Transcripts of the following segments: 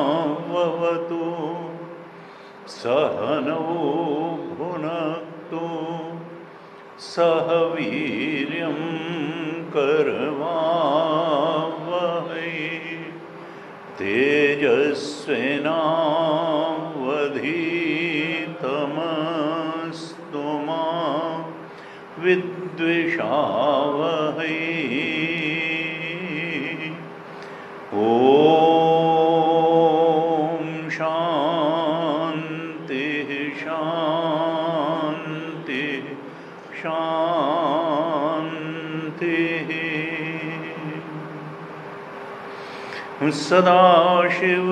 सहनावतु सहनौ भुनक्तु सह वीर्यं करवावहै तेजस्विनावधीतमस्तु मा विद्विषावहै। ओम शांति शांति शांति। सदाशिवसमारम्भां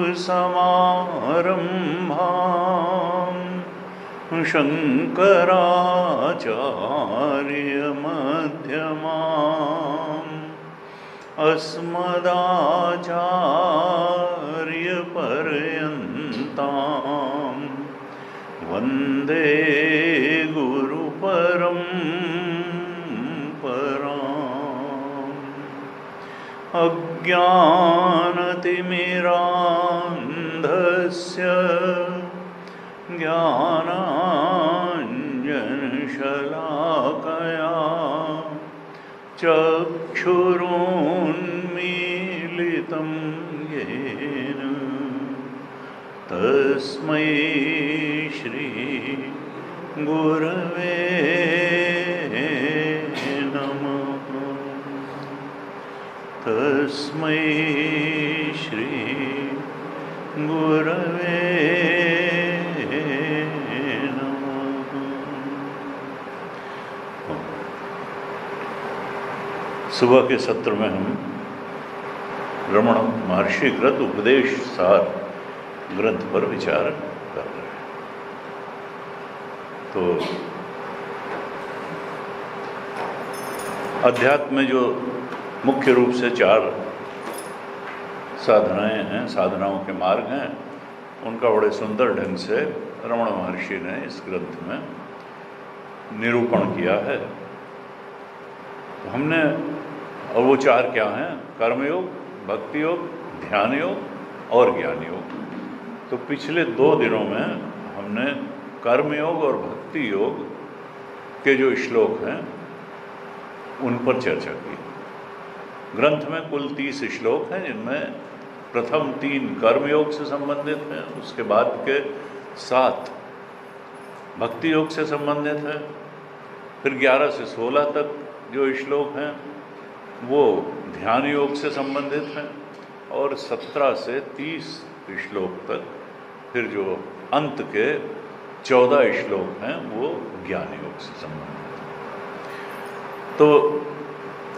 शङ्कराचार्यमध्यमाम् अस्मदाचार्यपर्यन्तां वन्दे गुरुपरम्पराम्। अज्ञानतिमिरान्धस्य ज्ञानाञ्जनशलाकया चक्षुरुन्मीलितं येन तस्मै श्री गुरवे नमः। तस्मै श्री गुरवे नमः। सुबह के सत्र में हम रमण महर्षि कृत उपदेश सार ग्रंथ पर विचार कर रहे हैं। तो अध्यात्म में जो मुख्य रूप से 4 साधनाएं हैं, साधनाओं के मार्ग हैं, उनका बड़े सुंदर ढंग से रमण महर्षि ने इस ग्रंथ में निरूपण किया है। तो हमने, और वो 4 क्या हैं? कर्मयोग, भक्ति योग, ध्यान योग और ज्ञान योग। तो पिछले 2 दिनों में हमने कर्मयोग और भक्ति योग के जो श्लोक हैं उन पर चर्चा की। ग्रंथ में कुल 30 श्लोक हैं, जिनमें प्रथम 3 कर्मयोग से संबंधित हैं, उसके बाद के 7 भक्ति योग से संबंधित हैं, फिर 11 से 16 तक जो श्लोक हैं वो ध्यान योग से संबंधित हैं, और 17 से 30 श्लोक तक फिर जो अंत के 14 श्लोक हैं वो ज्ञान योग से संबंधित हैं। तो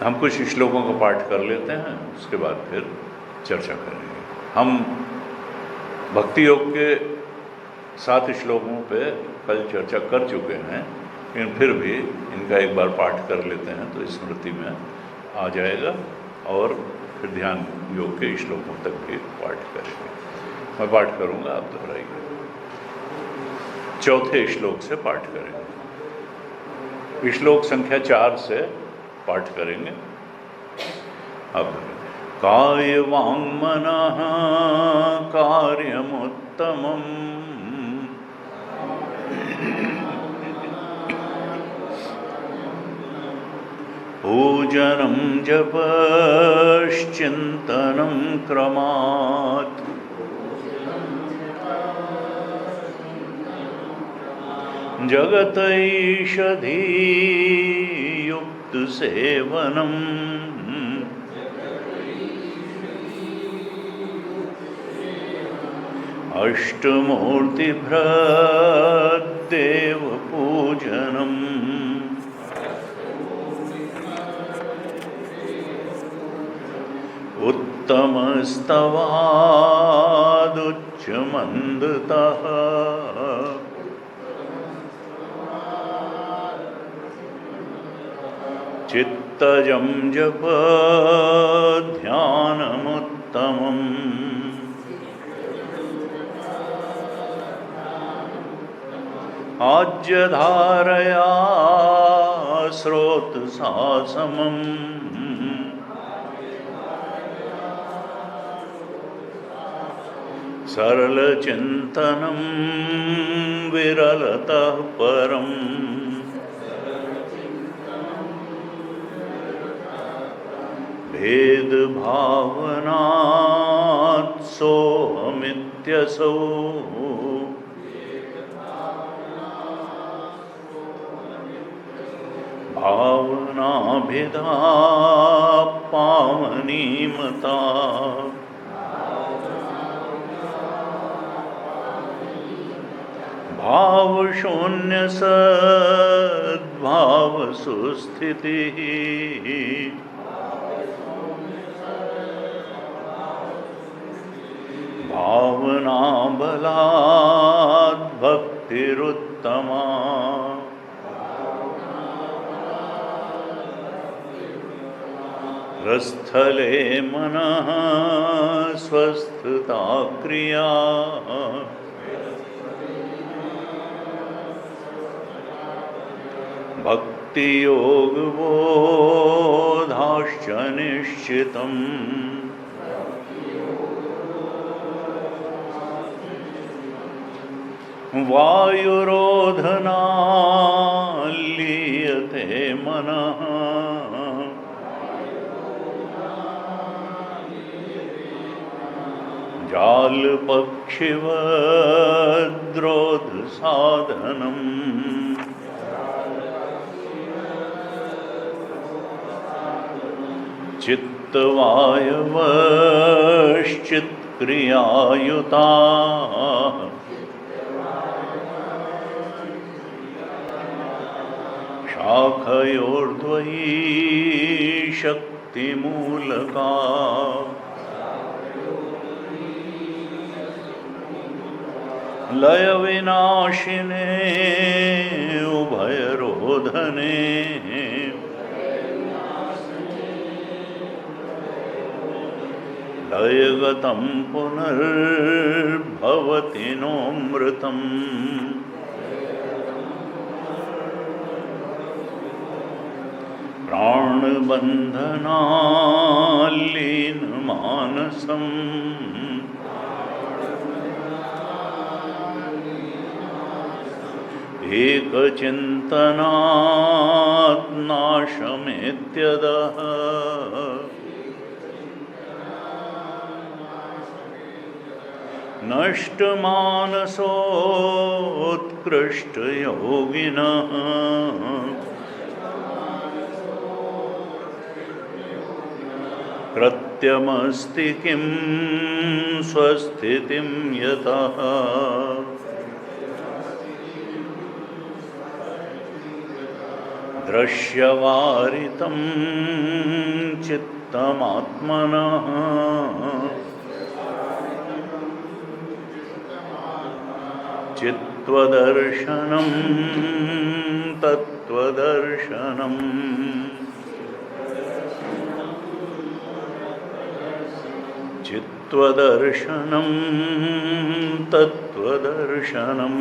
हम कुछ श्लोकों का पाठ कर लेते हैं, उसके बाद फिर चर्चा करेंगे। हम भक्ति योग के 7 श्लोकों पे कल चर्चा कर चुके हैं, लेकिन फिर भी इनका एक बार पाठ कर लेते हैं तो स्मृति में आ जाएगा, और फिर ध्यान योग के श्लोकों तक भी पाठ करेंगे। मैं पाठ करूंगा, आप दोहराइए। 4थे श्लोक से पाठ करेंगे। श्लोक संख्या 4 से पाठ करेंगे। अब काय वांग मनः कार्यमुत्तमम् पूजनं जपश्चिन्तनं क्रमात् जगतैषधीयुक्तसेवनम् अष्टमूर्तिभृद्देवपूजनम् उत्तमस्तवादुच्चमन्दतः चित्तजं जपध्यानमुत्तमम् आज्यधारया स्रोतसा समम् सरलचिन्तनं विरलतः परम् भेदभावनात् सोऽहमित्यसौ भावनाभिधा पावनीमता भावशून्यसद्भावसुस्थितिः भावनाबलाद् भक्तिरुत्तमा रस्थले मनः स्वस्थता क्रिया भक्तियोगबोधाश्च निश्चितम् वायुरोधनाल्लीयते मनः जालपक्षिवद्रोधसाधनम् चित्तवायवश्चित्क्रियायुता शाखयोर्द्वयी शक्तिमूलका लयविनाशिने उभयरोधने लयगतं पुनर्भवति नोऽमृतम् प्राणबन्धनाल्लीनमानसम् एकचिन्तनात् नाशमेत्यदः नष्टमानसोत्कृष्टयोगिनः कृत्यमस्ति किं स्वस्थितिं यतः दृश्यवारितं चित्तमात्मनः चित्त्वदर्शनं तत्त्वदर्शनम् चित्त्वदर्शनं तत्त्वदर्शनम्।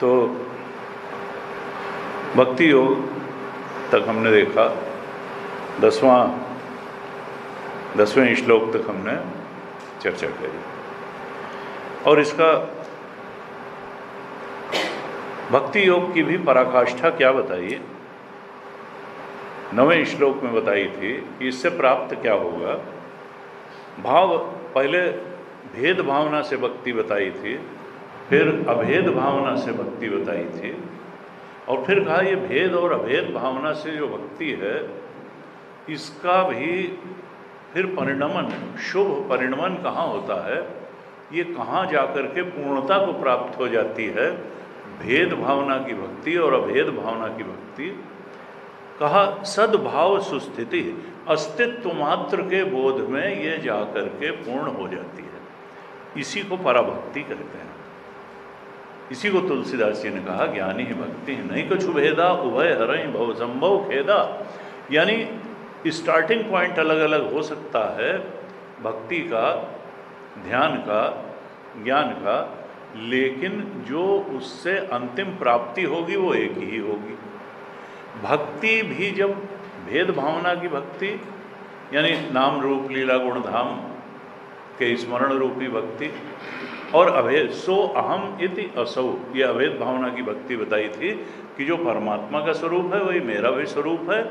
तो भक्ति योग तक हमने देखा, 10वें श्लोक तक हमने चर्चा करी और इसका भक्ति योग की भी पराकाष्ठा क्या बताइए 9वें श्लोक में बताई थी कि इससे प्राप्त क्या होगा। भाव पहले भेद भावना से भक्ति बताई थी, फिर अभेद भावना से भक्ति बताई थी, और फिर कहा ये भेद और अभेद भावना से जो भक्ति है इसका भी फिर परिणमन, शुभ परिणमन कहाँ होता है, ये कहाँ जाकर के पूर्णता को प्राप्त हो जाती है। भेद भावना की भक्ति और अभेद भावना की भक्ति, कहा सद्भाव सुस्थिति, अस्तित्व मात्र के बोध में ये जाकर के पूर्ण हो जाती है। इसी को पराभक्ति कहते हैं। इसी को तुलसीदास जी ने कहा ज्ञानी ही भक्ति नहीं कछु भेदा, उभय हरई भव संभव खेदा। यानी स्टार्टिंग पॉइंट अलग अलग हो सकता है भक्ति का, ध्यान का, ज्ञान का, लेकिन जो उससे अंतिम प्राप्ति होगी वो एक ही होगी। भक्ति भी जब भेद भावना की भक्ति, यानी नाम रूप लीला गुण धाम के स्मरण रूपी भक्ति, और अभेद सो अहम इति असौ, ये अभेद भावना की भक्ति बताई थी कि जो परमात्मा का स्वरूप है वही मेरा भी स्वरूप है।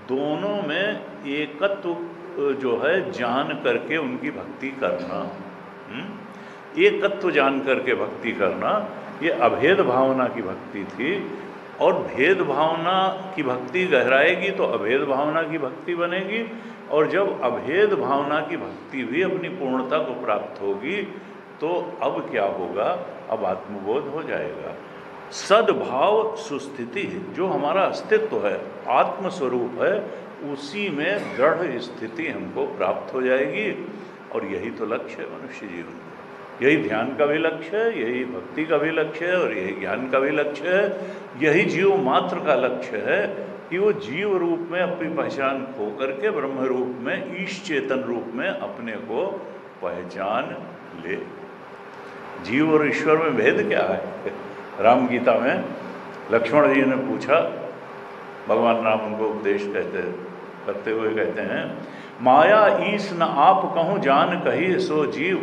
दोनों में एकत्व जो है जान करके उनकी भक्ति करना, एकत्व जान करके भक्ति करना, ये अभेद भावना की भक्ति थी। और भेद भावना की भक्ति गहराएगी तो अभेद भावना की भक्ति बनेगी, और जब अभेद भावना की भक्ति भी अपनी पूर्णता को प्राप्त होगी तो अब क्या होगा, अब आत्मबोध हो जाएगा। सद्भाव सुस्थिति, जो हमारा अस्तित्व है, आत्मस्वरूप है, उसी में दृढ़ स्थिति हमको प्राप्त हो जाएगी। और यही तो लक्ष्य है मनुष्य जीवन का। यही ध्यान का भी लक्ष्य है, यही भक्ति का भी लक्ष्य है, और यही ज्ञान का भी लक्ष्य है। यही जीव मात्र का लक्ष्य है कि वो जीव रूप में अपनी पहचान खो करके ब्रह्म रूप में, ईश चेतन रूप में अपने को पहचान ले। जीव और ईश्वर में भेद क्या है? राम गीता में लक्ष्मण जी ने पूछा, भगवान राम उनको उपदेश करते हुए कहते हैं, माया ईस न आप कहूँ जान कही सो जीव,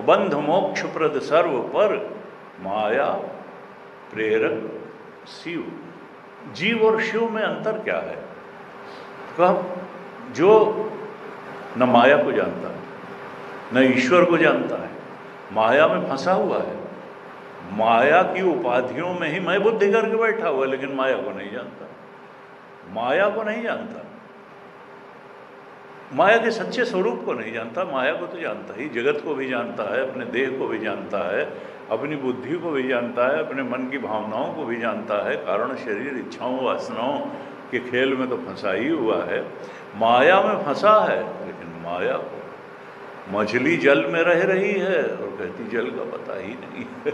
बंध मोक्ष प्रद सर्व पर माया प्रेरक शिव। जीव और शिव में अंतर क्या है? कब जो न माया को जानता है न ईश्वर को जानता है, माया में फंसा हुआ है, माया की उपाधियों में ही मैं बुद्धि करके बैठा हुआ, लेकिन माया को नहीं जानता, माया को नहीं जानता, माया के सच्चे स्वरूप को नहीं जानता। माया को तो जानता ही, जगत को भी जानता है, अपने देह को भी जानता है, अपनी बुद्धि को भी जानता है, अपने मन की भावनाओं को भी जानता है, कारण शरीर इच्छाओं वासनाओं के खेल में तो फंसा ही हुआ है, माया में फंसा है। लेकिन माया को, मछली जल में रह रही है और कहती जल का पता ही नहीं है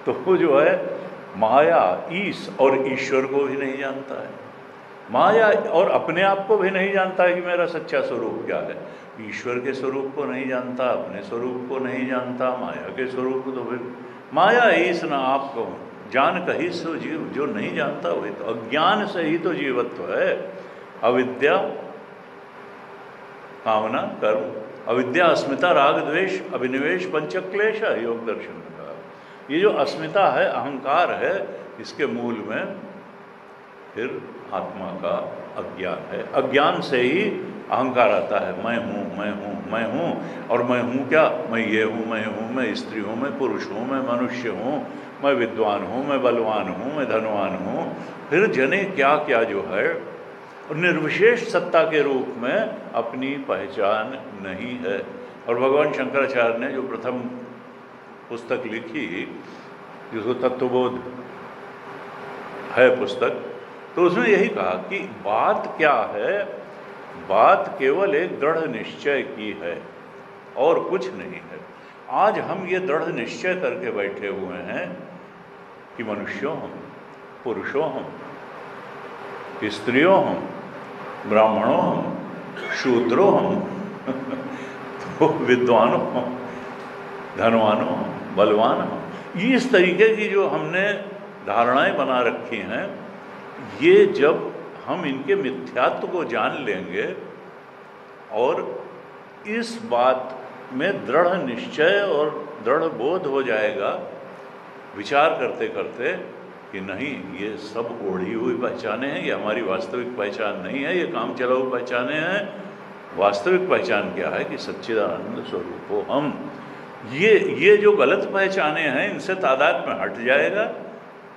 तो जो है माया ईश और ईश्वर को भी नहीं जानता है, माया और अपने आप को भी नहीं जानता है कि मेरा सच्चा स्वरूप क्या है। ईश्वर के स्वरूप को नहीं जानता, अपने स्वरूप को नहीं जानता, माया के स्वरूप को तो फिर माया ईश न आप कहूँ जान कही सो जीव। जो नहीं जानता वही तो, अज्ञान से ही तो जीवत्व है। अविद्या कामना कर्म, अविद्या अस्मिता राग द्वेष अभिनिवेश पंचक्लेश, योग दर्शन में कहा। ये जो अस्मिता है, अहंकार है, इसके मूल में फिर आत्मा का अज्ञान है। अज्ञान से ही अहंकार आता है, मैं हूँ मैं हूँ मैं हूँ। और मैं हूँ क्या? मैं ये हूँ, मैं स्त्री हूँ, मैं पुरुष हूँ, मैं मनुष्य हूँ, मैं विद्वान हूँ, मैं बलवान हूँ, मैं धनवान हूँ। फिर जने क्या क्या जो है निर्विशेष सत्ता के रूप में अपनी पहचान नहीं है। और भगवान शंकराचार्य ने जो प्रथम पुस्तक लिखी, जिसको तत्वबोध है पुस्तक, तो उसमें यही कहा कि बात क्या है, बात केवल एक दृढ़ निश्चय की है और कुछ नहीं है। आज हम ये दृढ़ निश्चय करके बैठे हुए हैं कि मनुष्यों हम, पुरुषों हम, स्त्रियों हम, ब्राह्मणों हम, शूद्रों हम तो विद्वानों हम, धनवानों हम, बलवान हम। इस तरीके की जो हमने धारणाएं बना रखी हैं, ये जब हम इनके मिथ्यात्व को जान लेंगे और इस बात में दृढ़ निश्चय और दृढ़ बोध हो जाएगा, विचार करते करते कि नहीं, ये सब ओढ़ी हुई पहचाने हैं, ये हमारी वास्तविक पहचान नहीं है, ये काम चलाऊ पहचाने हैं, वास्तविक पहचान क्या है कि सच्चिदानंद स्वरूप हो हम। ये जो गलत पहचाने हैं इनसे तादाद में हट जाएगा।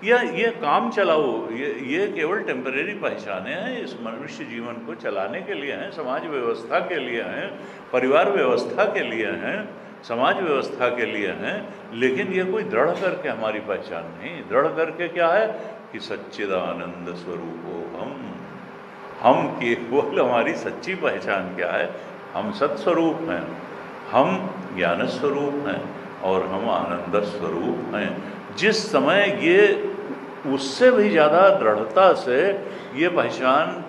या ये काम चलाओ, ये केवल टेम्परेरी पहचाने हैं, इस मनुष्य जीवन को चलाने के लिए हैं, समाज व्यवस्था के लिए हैं, परिवार व्यवस्था के लिए हैं, समाज व्यवस्था के लिए हैं, लेकिन ये कोई दृढ़ करके हमारी पहचान नहीं। दृढ़ करके क्या है कि सच्चिदानंद स्वरूप हो हम केवल, हमारी सच्ची पहचान क्या है, हम सत्स्वरूप हैं, हम ज्ञान स्वरूप हैं और हम आनंद स्वरूप हैं। जिस समय ये उससे भी ज़्यादा दृढ़ता से ये पहचान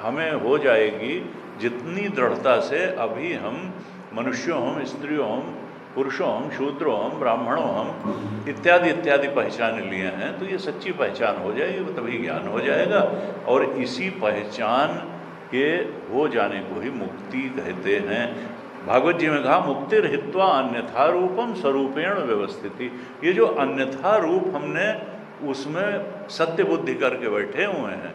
हमें हो जाएगी, जितनी दृढ़ता से अभी हम मनुष्यों हम, स्त्रियों हम, पुरुषों हम, शूद्रों हम, ब्राह्मणों हम इत्यादि इत्यादि पहचान लिए हैं, तो ये सच्ची पहचान हो जाएगी, तभी ज्ञान हो जाएगा। और इसी पहचान के हो जाने को ही मुक्ति कहते हैं। भागवत जी में कहा मुक्तिर् हित्वा अन्यथा रूपम स्वरूपेण व्यवस्थिति। ये जो अन्यथा रूप हमने उसमें सत्य बुद्धि करके बैठे हुए हैं,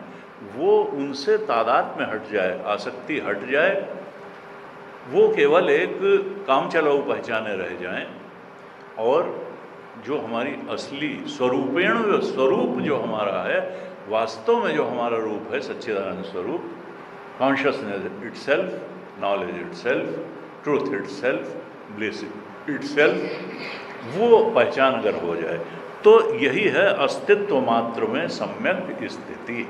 वो उनसे तादाद में हट जाए, आसक्ति हट जाए, वो केवल एक काम चलाऊ पहचाने रह जाएं, और जो हमारी असली स्वरूपेण स्वरूप जो हमारा है, वास्तव में जो हमारा रूप है सच्चिदानंद स्वरूप, consciousness itself, knowledge itself, truth itself, bliss itself, वो पहचान अगर हो जाए तो यही है अस्तित्व मात्र में सम्यक स्थिति।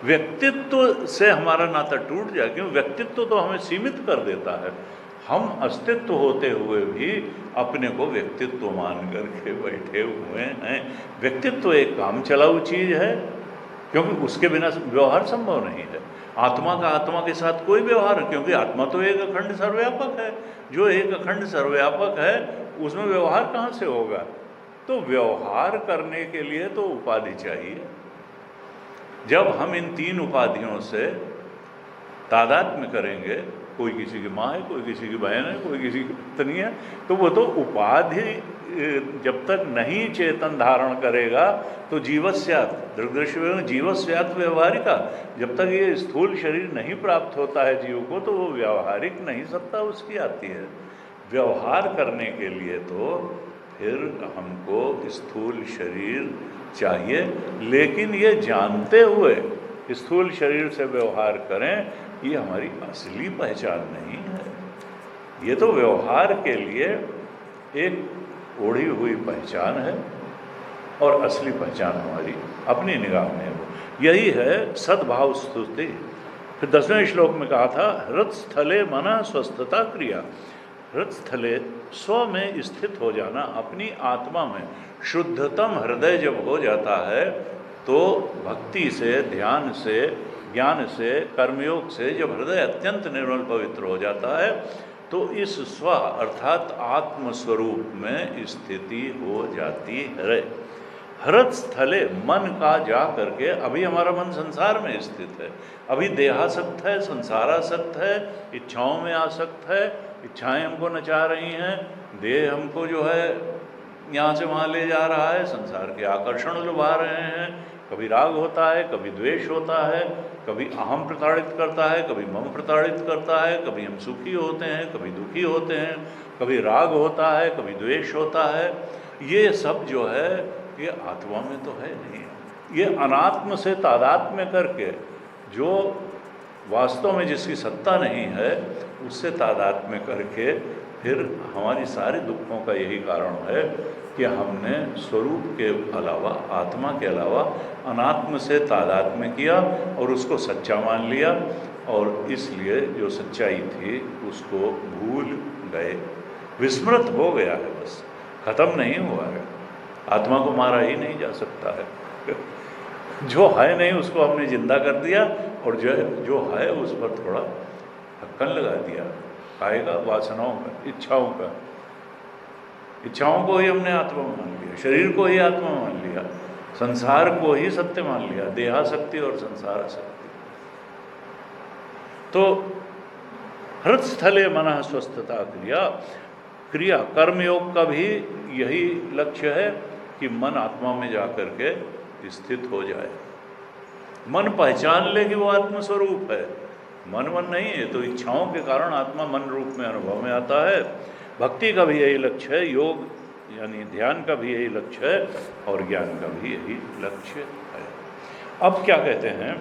व्यक्तित्व से हमारा नाता टूट जाए, क्यों? व्यक्तित्व तो हमें सीमित कर देता है। हम अस्तित्व होते हुए भी अपने को व्यक्तित्व मान करके बैठे हुए हैं। व्यक्तित्व एक काम चलाऊ चीज़ है, क्योंकि उसके बिना व्यवहार संभव नहीं है। आत्मा का आत्मा के साथ कोई व्यवहार, क्योंकि आत्मा तो एक अखंड सर्वव्यापक है। जो एक अखंड सर्वव्यापक है उसमें व्यवहार कहाँ से होगा? तो व्यवहार करने के लिए तो उपाधि चाहिए। जब हम इन तीन उपाधियों से तादात्म्य करेंगे, कोई किसी की माँ है, कोई किसी की बहन है, कोई किसी की पत्नी है, तो वो तो उपाधि जब तक नहीं चेतन धारण करेगा तो जीवस्यात् दृग्दृश्य जीवस्यात् व्यवहारिका, जब तक ये स्थूल शरीर नहीं प्राप्त होता है जीव को, तो वो व्यवहारिक नहीं सत्ता उसकी आती है। व्यवहार करने के लिए तो फिर हमको स्थूल शरीर चाहिए, लेकिन ये जानते हुए स्थूल शरीर से व्यवहार करें, ये हमारी असली पहचान नहीं है। ये तो व्यवहार के लिए एक ओढ़ी हुई पहचान है, और असली पहचान हमारी अपनी निगाह में है। वो यही है सद्भाव स्तुति। फिर 10वें श्लोक में कहा था हृत्स्थले मना स्वस्थता क्रिया। हृत्स्थले स्व में स्थित हो जाना, अपनी आत्मा में शुद्धतम हृदय जब हो जाता है, तो भक्ति से, ध्यान से, ज्ञान से, कर्मयोग से जब हृदय अत्यंत निर्मल पवित्र हो जाता है, तो इस स्व अर्थात आत्मस्वरूप में स्थिति हो जाती है। हृत स्थले मन का जा करके, अभी हमारा मन संसार में स्थित है, अभी देहासक्त है, संसारासक्त है, इच्छाओं में आसक्त है, इच्छाएं हमको नचा रही हैं, देह हमको जो है यहाँ से वहाँ ले जा रहा है, संसार के आकर्षण लुभा रहे हैं। कभी राग होता है, कभी द्वेष होता है, कभी अहम प्रताड़ित करता है, कभी मम प्रताड़ित करता है, कभी हम सुखी होते हैं, कभी दुखी होते हैं, कभी राग होता है, कभी द्वेष होता है। ये सब जो है ये आत्मा में तो है नहीं। ये अनात्म से तादात्म्य करके, जो वास्तव में जिसकी सत्ता नहीं है, उससे तादात्म्य करके फिर हमारी सारे दुखों का यही कारण है कि हमने स्वरूप के अलावा, आत्मा के अलावा अनात्म से तादात्म्य किया और उसको सच्चा मान लिया, और इसलिए जो सच्चाई थी उसको भूल गए, विस्मृत हो गया है, बस खत्म नहीं हुआ है। आत्मा को मारा ही नहीं जा सकता है। जो है नहीं उसको हमने जिंदा कर दिया, और जो है उस पर थोड़ा ढक्कन लगा दिया, आएगा वासनाओं का, इच्छाओं को ही हमने आत्मा मान लिया, शरीर को ही आत्मा मान लिया, संसार को ही सत्य मान लिया, देहासक्ति और संसारासक्ति। तो हृत्स्थले मनः स्वस्थता क्रिया कर्मयोग का भी यही लक्ष्य है कि मन आत्मा में जाकर के स्थित हो जाए। मन पहचान ले कि वो आत्मस्वरूप है, मन मन नहीं है, तो इच्छाओं के कारण आत्मा मन रूप में अनुभव में आता है। भक्ति का भी यही लक्ष्य है, योग यानी ध्यान का भी यही लक्ष्य है, और ज्ञान का भी यही लक्ष्य है। अब क्या कहते हैं,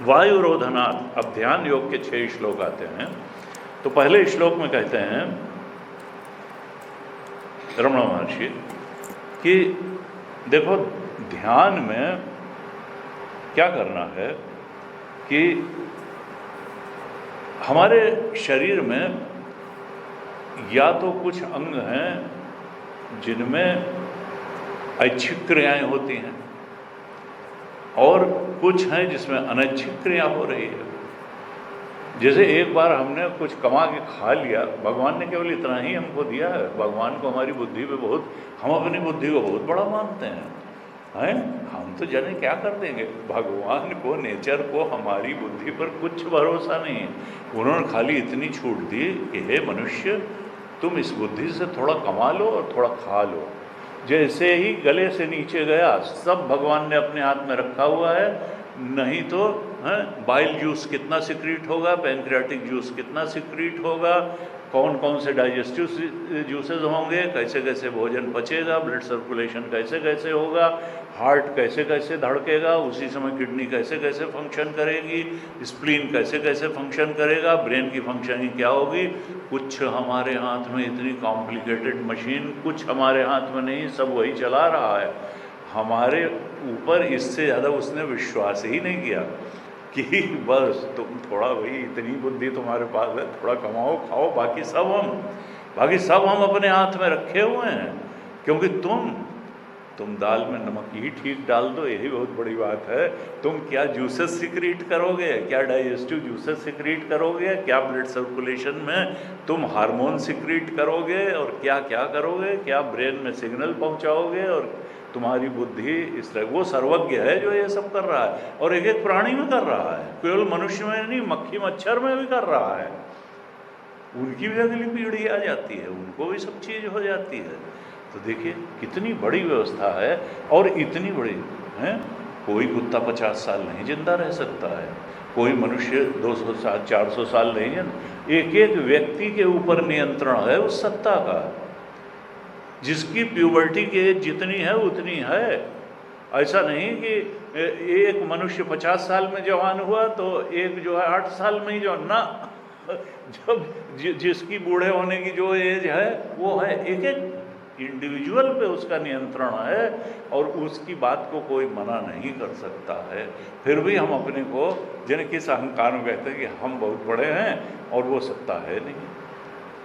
वायुरोधनात्, अब ध्यान योग के 6 श्लोक आते हैं। तो पहले श्लोक में कहते हैं रमण महर्षि कि देखो ध्यान में क्या करना है कि हमारे शरीर में या तो कुछ अंग हैं जिनमें ऐच्छिक क्रियाएं होती हैं, और कुछ हैं जिसमें अनैच्छिक क्रिया हो रही है। जैसे एक बार हमने कुछ कमा के खा लिया, भगवान ने केवल इतना ही हमको दिया है। भगवान को हमारी बुद्धि पे बहुत, हम अपनी बुद्धि को बहुत बड़ा मानते हैं, हम तो जाने क्या कर देंगे। भगवान को, नेचर को हमारी बुद्धि पर कुछ भरोसा नहीं है। उन्होंने खाली इतनी छूट दी कि हे मनुष्य, तुम इस बुद्धि से थोड़ा कमा लो और थोड़ा खा लो। जैसे ही गले से नीचे गया, सब भगवान ने अपने हाथ में रखा हुआ है। नहीं तो बाइल जूस कितना सिक्रीट होगा, पैंक्रियाटिक जूस कितना सिक्रीट होगा, कौन कौन से डाइजेस्टिव जूसेस होंगे, कैसे कैसे भोजन पचेगा, ब्लड सर्कुलेशन कैसे कैसे होगा, हार्ट कैसे कैसे धड़केगा, उसी समय किडनी कैसे कैसे फंक्शन करेगी, स्प्लीन कैसे कैसे फंक्शन करेगा, ब्रेन की फंक्शनिंग क्या होगी। कुछ हमारे हाथ में, इतनी कॉम्प्लिकेटेड मशीन कुछ हमारे हाथ में नहीं, सब वही चला रहा है। हमारे ऊपर इससे ज़्यादा उसने विश्वास ही नहीं किया कि बस तुम थोड़ा, वही इतनी बुद्धि तुम्हारे पास है, थोड़ा कमाओ खाओ, बाकी सब हम अपने हाथ में रखे हुए हैं। क्योंकि तुम दाल में नमक ही ठीक डाल दो, यही बहुत बड़ी बात है। तुम क्या जूसेस सिक्रीट करोगे, क्या डाइजेस्टिव जूसेस सिक्रीट करोगे, क्या ब्लड सर्कुलेशन में तुम हार्मोन सिक्रीट करोगे, और क्या क्या करोगे, क्या ब्रेन में सिग्नल पहुंचाओगे, और तुम्हारी बुद्धि इस तरह, वो सर्वज्ञ है जो ये सब कर रहा है। और एक एक प्राणी में कर रहा है, केवल मनुष्य में नहीं, मक्खी मच्छर में भी कर रहा है। उनकी भी अगली पीढ़ी आ जाती है, उनको भी सब चीज़ हो जाती है। तो देखिए कितनी बड़ी व्यवस्था है, और इतनी बड़ी है। कोई कुत्ता 50 साल नहीं जिंदा रह सकता है, कोई मनुष्य 200 साल 400 साल नहीं। एक एक व्यक्ति के ऊपर नियंत्रण है उस सत्ता का। जिसकी प्यूबर्टी की एज जितनी है उतनी है। ऐसा नहीं कि एक मनुष्य 50 साल में जवान हुआ तो एक जो है 8 साल में ही जवान ना। जब जिसकी बूढ़े होने की जो एज है वो है, एक एक इंडिविजुअल पे उसका नियंत्रण है, और उसकी बात को कोई मना नहीं कर सकता है। फिर भी हम अपने को जिन किस अहंकार में कहते हैं कि हम बहुत बड़े हैं, और वो सत्ता है नहीं।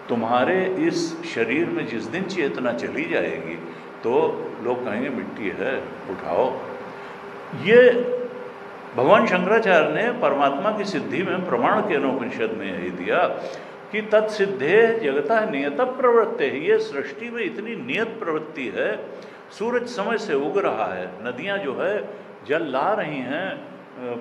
तुम्हारे इस शरीर में जिस दिन चेतना चली जाएगी तो लोग कहेंगे मिट्टी है, उठाओ। ये भगवान शंकराचार्य ने परमात्मा की सिद्धि में प्रमाण के अनुपनिषद में यही दिया कि तत्सिद्धे जगता नियत प्रवृत्ति है। ये सृष्टि में इतनी नियत प्रवृत्ति है। सूरज समय से उग रहा है, नदियाँ जो है जल ला रही हैं,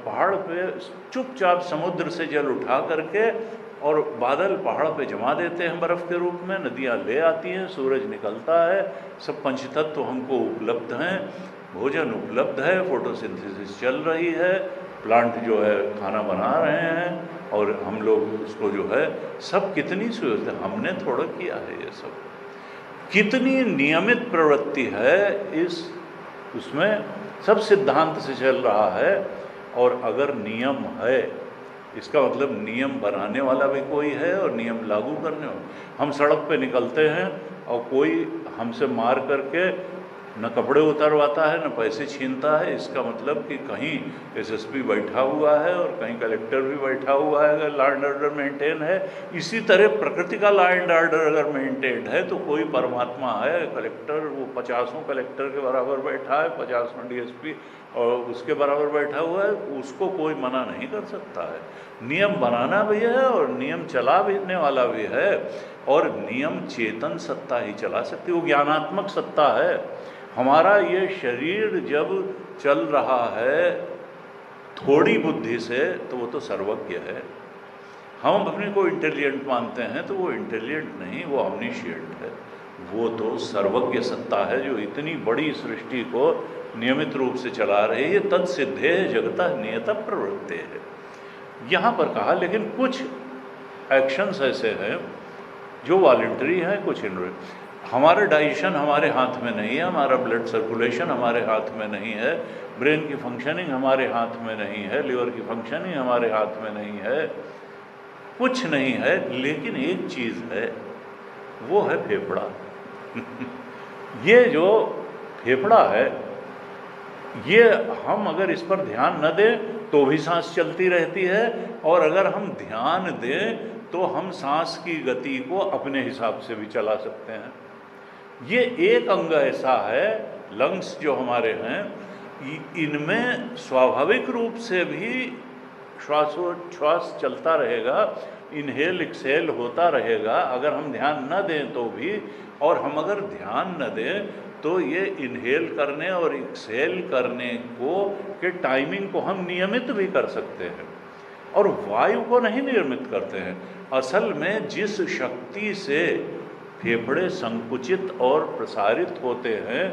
पहाड़ पे चुपचाप समुद्र से जल उठा करके, और बादल पहाड़ पे जमा देते हैं बर्फ़ के रूप में, नदियाँ ले आती हैं, सूरज निकलता है, सब पंचतत्व हमको उपलब्ध हैं, भोजन उपलब्ध है, फोटोसिंथेसिस चल रही है, प्लांट जो है खाना बना रहे हैं, और हम लोग उसको जो है सब कितनी सुविधा हमने थोड़ा किया है। ये सब कितनी नियमित प्रवृत्ति है उसमें सब सिद्धांत से चल रहा है। और अगर नियम है, इसका मतलब नियम बनाने वाला भी कोई है और नियम लागू करने वाला। हम सड़क पे निकलते हैं और कोई हमसे मार करके न कपड़े उतरवाता है न पैसे छीनता है, इसका मतलब कि कहीं एसएसपी बैठा हुआ है और कहीं कलेक्टर भी बैठा हुआ है, अगर लॉ एंड ऑर्डर मेंटेन है। इसी तरह प्रकृति का लॉ एंड ऑर्डर अगर मेंटेन है तो कोई परमात्मा है, कलेक्टर वो 50 कलेक्टर के बराबर बैठा है, 50 डीएसपी और उसके बराबर बैठा हुआ है, उसको कोई मना नहीं कर सकता है। नियम बनाना भी है और नियम चला भेजने वाला भी है, और नियम चेतन सत्ता ही चला सकती है, वो ज्ञानात्मक सत्ता है। हमारा ये शरीर जब चल रहा है थोड़ी बुद्धि से तो वो तो सर्वज्ञ है। हम अपने को इंटेलिजेंट मानते हैं तो वो इंटेलिजेंट नहीं, वो omniscient है, वो तो सर्वज्ञ सत्ता है जो इतनी बड़ी सृष्टि को नियमित रूप से चला रही है। तत्सिद्धे जगता नियत प्रवृत्ति है। यहाँ पर कहा, लेकिन कुछ एक्शंस ऐसे हैं जो वॉलंटरी हैं, कुछ हमारा डाइजेशन हमारे हाथ में नहीं है, हमारा ब्लड सर्कुलेशन हमारे हाथ में नहीं है, ब्रेन की फंक्शनिंग हमारे हाथ में नहीं है, लिवर की फंक्शनिंग हमारे हाथ में नहीं है, कुछ नहीं है। लेकिन एक चीज़ है, वो है फेफड़ा। ये जो फेफड़ा है, ये हम अगर इस पर ध्यान न दें तो भी सांस चलती रहती है, और अगर हम ध्यान दें तो हम सांस की गति को अपने हिसाब से भी चला सकते हैं। ये एक अंग ऐसा है, लंग्स जो हमारे हैं, इनमें स्वाभाविक रूप से भी श्वासोच्छ्वास चलता रहेगा, इनहेल एक्सहेल होता रहेगा, अगर हम ध्यान न दें तो भी। और हम अगर ध्यान न दें तो ये इनहेल करने और एक्सहेल करने के टाइमिंग को हम नियमित भी कर सकते हैं, और वायु को नहीं नियमित करते हैं। असल में जिस शक्ति से फेफड़े संकुचित और प्रसारित होते हैं,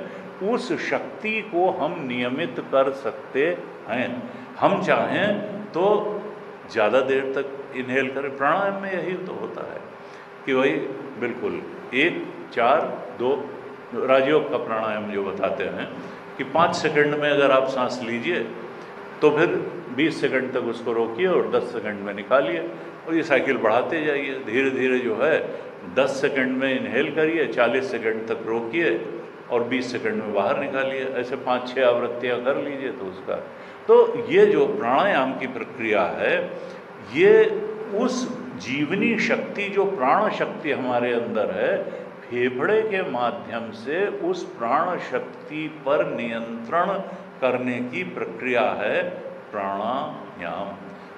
उस शक्ति को हम नियमित कर सकते हैं। हम चाहें तो ज़्यादा देर तक इनहेल करें। प्राणायाम में यही तो होता है कि वही बिल्कुल 1 4 2 राजयोग का प्राणायाम जो बताते हैं कि 5 सेकंड में अगर आप सांस लीजिए तो फिर 20 सेकंड तक उसको रोकिए और 10 सेकंड में निकालिए, और ये साइकिल बढ़ाते जाइए। धीरे धीरे जो है 10 सेकंड में इनहेल करिए, 40 सेकंड तक रोकिए और 20 सेकंड में बाहर निकालिए। ऐसे 5-6 आवृत्तियाँ कर लीजिए तो उसका। तो ये जो प्राणायाम की प्रक्रिया है, ये उस जीवनी शक्ति जो प्राण शक्ति हमारे अंदर है, फेफड़े के माध्यम से उस प्राण शक्ति पर नियंत्रण करने की प्रक्रिया है प्राणायाम।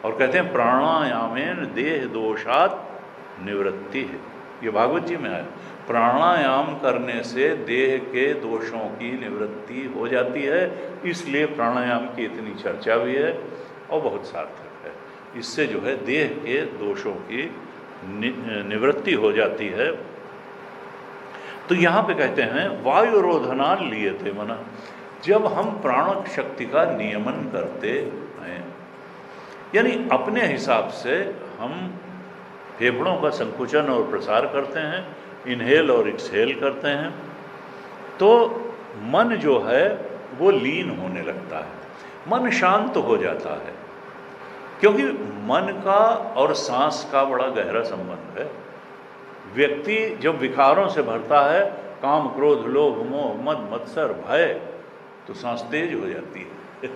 और कहते हैं प्राणायामेन देह दोषात निवृत्ति है। ये भागवत जी में है, प्राणायाम करने से देह के दोषों की निवृत्ति हो जाती है। इसलिए प्राणायाम की इतनी चर्चा भी है और बहुत सार्थक है। इससे जो है देह के दोषों की निवृत्ति हो जाती है। तो यहाँ पे कहते हैं वायुरोधना लियते मना, जब हम प्राण शक्ति का नियमन करते हैं, यानी अपने हिसाब से हम फेफड़ों का संकुचन और प्रसार करते हैं, इनहेल और एक्सहेल करते हैं, तो मन जो है वो लीन होने लगता है, मन शांत हो जाता है। क्योंकि मन का और सांस का बड़ा गहरा संबंध है। व्यक्ति जब विकारों से भरता है, काम क्रोध लोभ मोह मद मत्सर भय, तो सांस तेज हो जाती है।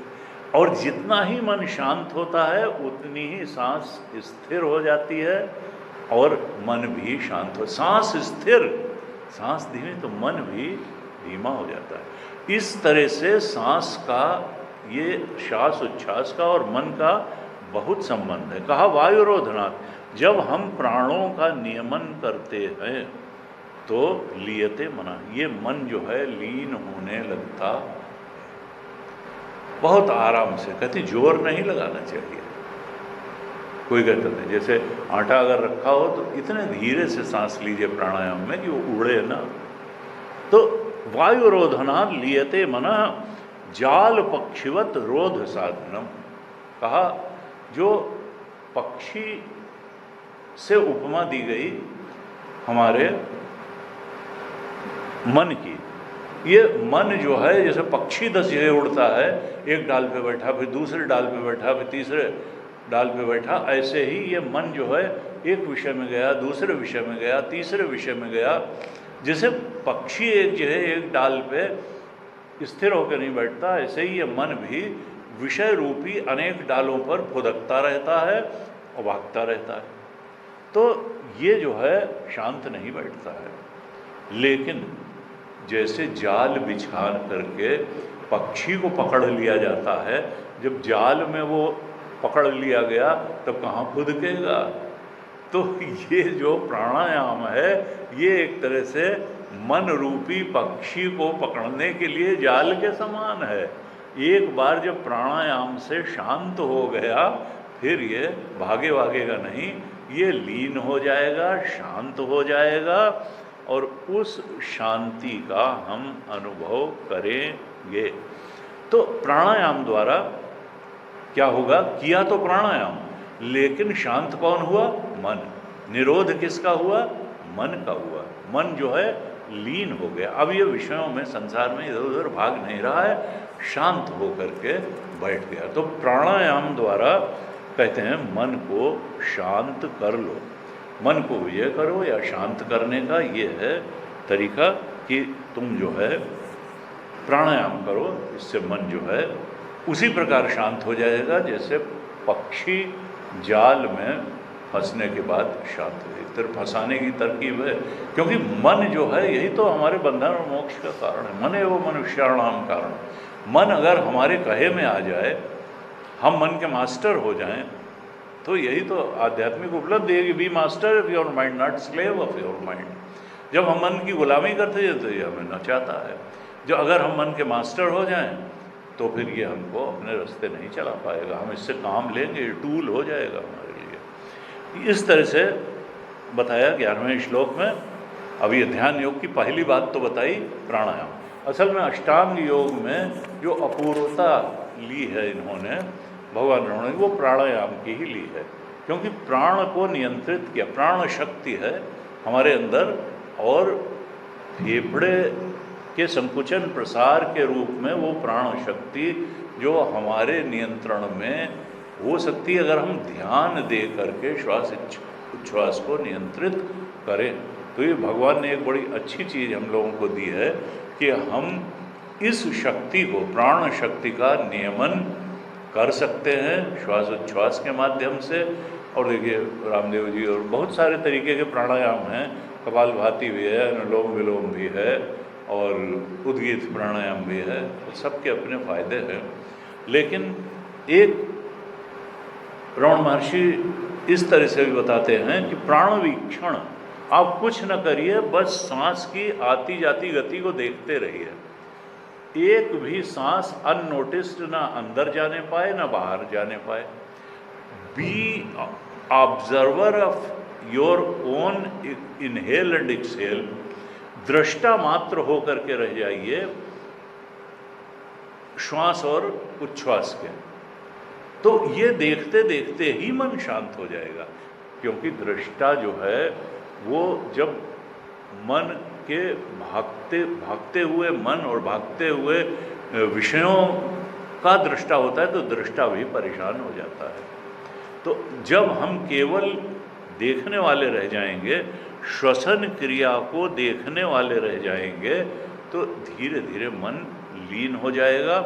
और जितना ही मन शांत होता है उतनी ही सांस स्थिर हो जाती है और मन भी शांत हो। सांस स्थिर, सांस धीमी तो मन भी धीमा हो जाता है। इस तरह से सांस का, ये श्वास उच्छ्वास का और मन का बहुत संबंध है। कहा वायुरोधनात्, जब हम प्राणों का नियमन करते हैं तो लियते मना, ये मन जो है लीन होने लगता, बहुत आराम से। कहते जोर नहीं लगाना चाहिए। कोई कहते थे जैसे आटा अगर रखा हो तो इतने धीरे से सांस लीजिए प्राणायाम में कि वो उड़े ना। तो वायुरोधना लियते मना जाल पक्षिवत रोध साधनम, कहा जो पक्षी से उपमा दी गई हमारे मन की। ये मन जो है जैसे पक्षी 10 जगह उड़ता है, एक डाल पे बैठा, फिर दूसरे डाल पे बैठा, फिर तीसरे डाल पे बैठा, ऐसे ही ये मन जो है एक विषय में गया, दूसरे विषय में गया, तीसरे विषय में गया। जैसे पक्षी एक जगह एक डाल पे स्थिर होकर नहीं बैठता, ऐसे ही ये मन भी विषय रूपी अनेक डालों पर फुदकता रहता है और भागता रहता है। तो ये जो है शांत नहीं बैठता है। लेकिन जैसे जाल बिछा करके पक्षी को पकड़ लिया जाता है, जब जाल में वो पकड़ लिया गया तब कहाँ फुदकेगा। तो ये जो प्राणायाम है, ये एक तरह से मन रूपी पक्षी को पकड़ने के लिए जाल के समान है। एक बार जब प्राणायाम से शांत हो गया, फिर ये भागे भागेगा नहीं, ये लीन हो जाएगा, शांत हो जाएगा और उस शांति का हम अनुभव करेंगे। तो प्राणायाम द्वारा क्या होगा, किया तो प्राणायाम, लेकिन शांत कौन हुआ? मन। निरोध किसका हुआ? मन का हुआ। मन जो है लीन हो गया, अब ये विषयों में, संसार में इधर उधर भाग नहीं रहा है, शांत हो करके बैठ गया। तो प्राणायाम द्वारा कहते हैं मन को शांत कर लो, मन को विजय करो, या शांत करने का ये है तरीका कि तुम जो है प्राणायाम करो, इससे मन जो है उसी प्रकार शांत हो जाएगा जैसे पक्षी जाल में फंसने के बाद शांत हो। एक तरह फंसाने की तरकीब है, क्योंकि मन जो है यही तो हमारे बंधन और मोक्ष का कारण है। मन एवं मनुष्याणाम कारण। मन अगर हमारे कहे में आ जाए, हम मन के मास्टर हो जाएं, तो यही तो आध्यात्मिक उपलब्धि है कि be master of your mind, not slave of your mind. जब हम मन की गुलामी करते हैं तो ये हमें नचाता है। जो अगर हम मन के मास्टर हो जाएं तो फिर ये हमको अपने रास्ते नहीं चला पाएगा, हम इससे काम लेंगे, टूल हो जाएगा हमारे लिए। इस तरह से बताया 11वें श्लोक में। अब ये ध्यान योग की पहली बात तो बताई प्राणायाम। असल में अष्टांग योग में जो अपूर्वता ली है इन्होंने, भगवान ने, वो प्राणायाम की ही ली है, क्योंकि प्राण को नियंत्रित किया। प्राण शक्ति है हमारे अंदर, और फेफड़े के संकुचन प्रसार के रूप में वो प्राण शक्ति जो हमारे नियंत्रण में हो सकती है अगर हम ध्यान दे करके श्वास उच्छ्वास को नियंत्रित करें। तो ये भगवान ने एक बड़ी अच्छी चीज़ हम लोगों को दी है कि हम इस शक्ति को, प्राण शक्ति का नियमन कर सकते हैं श्वास उच्छ्वास के माध्यम से। और देखिए रामदेव जी और बहुत सारे तरीके के प्राणायाम हैं, कपालभाति भी है, अनुलोम विलोम भी है, और उद्गीत प्राणायाम भी है। सबके अपने फायदे हैं। लेकिन एक रमण महर्षि इस तरह से भी बताते हैं कि प्राणवीक्षण, आप कुछ न करिए, बस सांस की आती जाती गति को देखते रहिए। एक भी सांस अननोटिस्ड ना अंदर जाने पाए ना बाहर जाने पाए। Be observer of your own inhale and exhale, दृष्टा मात्र हो करके रह जाइए श्वास और उच्छ्वास के। तो ये देखते देखते ही मन शांत हो जाएगा, क्योंकि दृष्टा जो है वो जब मन के भागते हुए मन और भागते हुए विषयों का दृष्टा होता है तो दृष्टा भी परेशान हो जाता है। तो जब हम केवल देखने वाले रह जाएंगे, श्वसन क्रिया को देखने वाले रह जाएंगे, तो धीरे धीरे मन लीन हो जाएगा,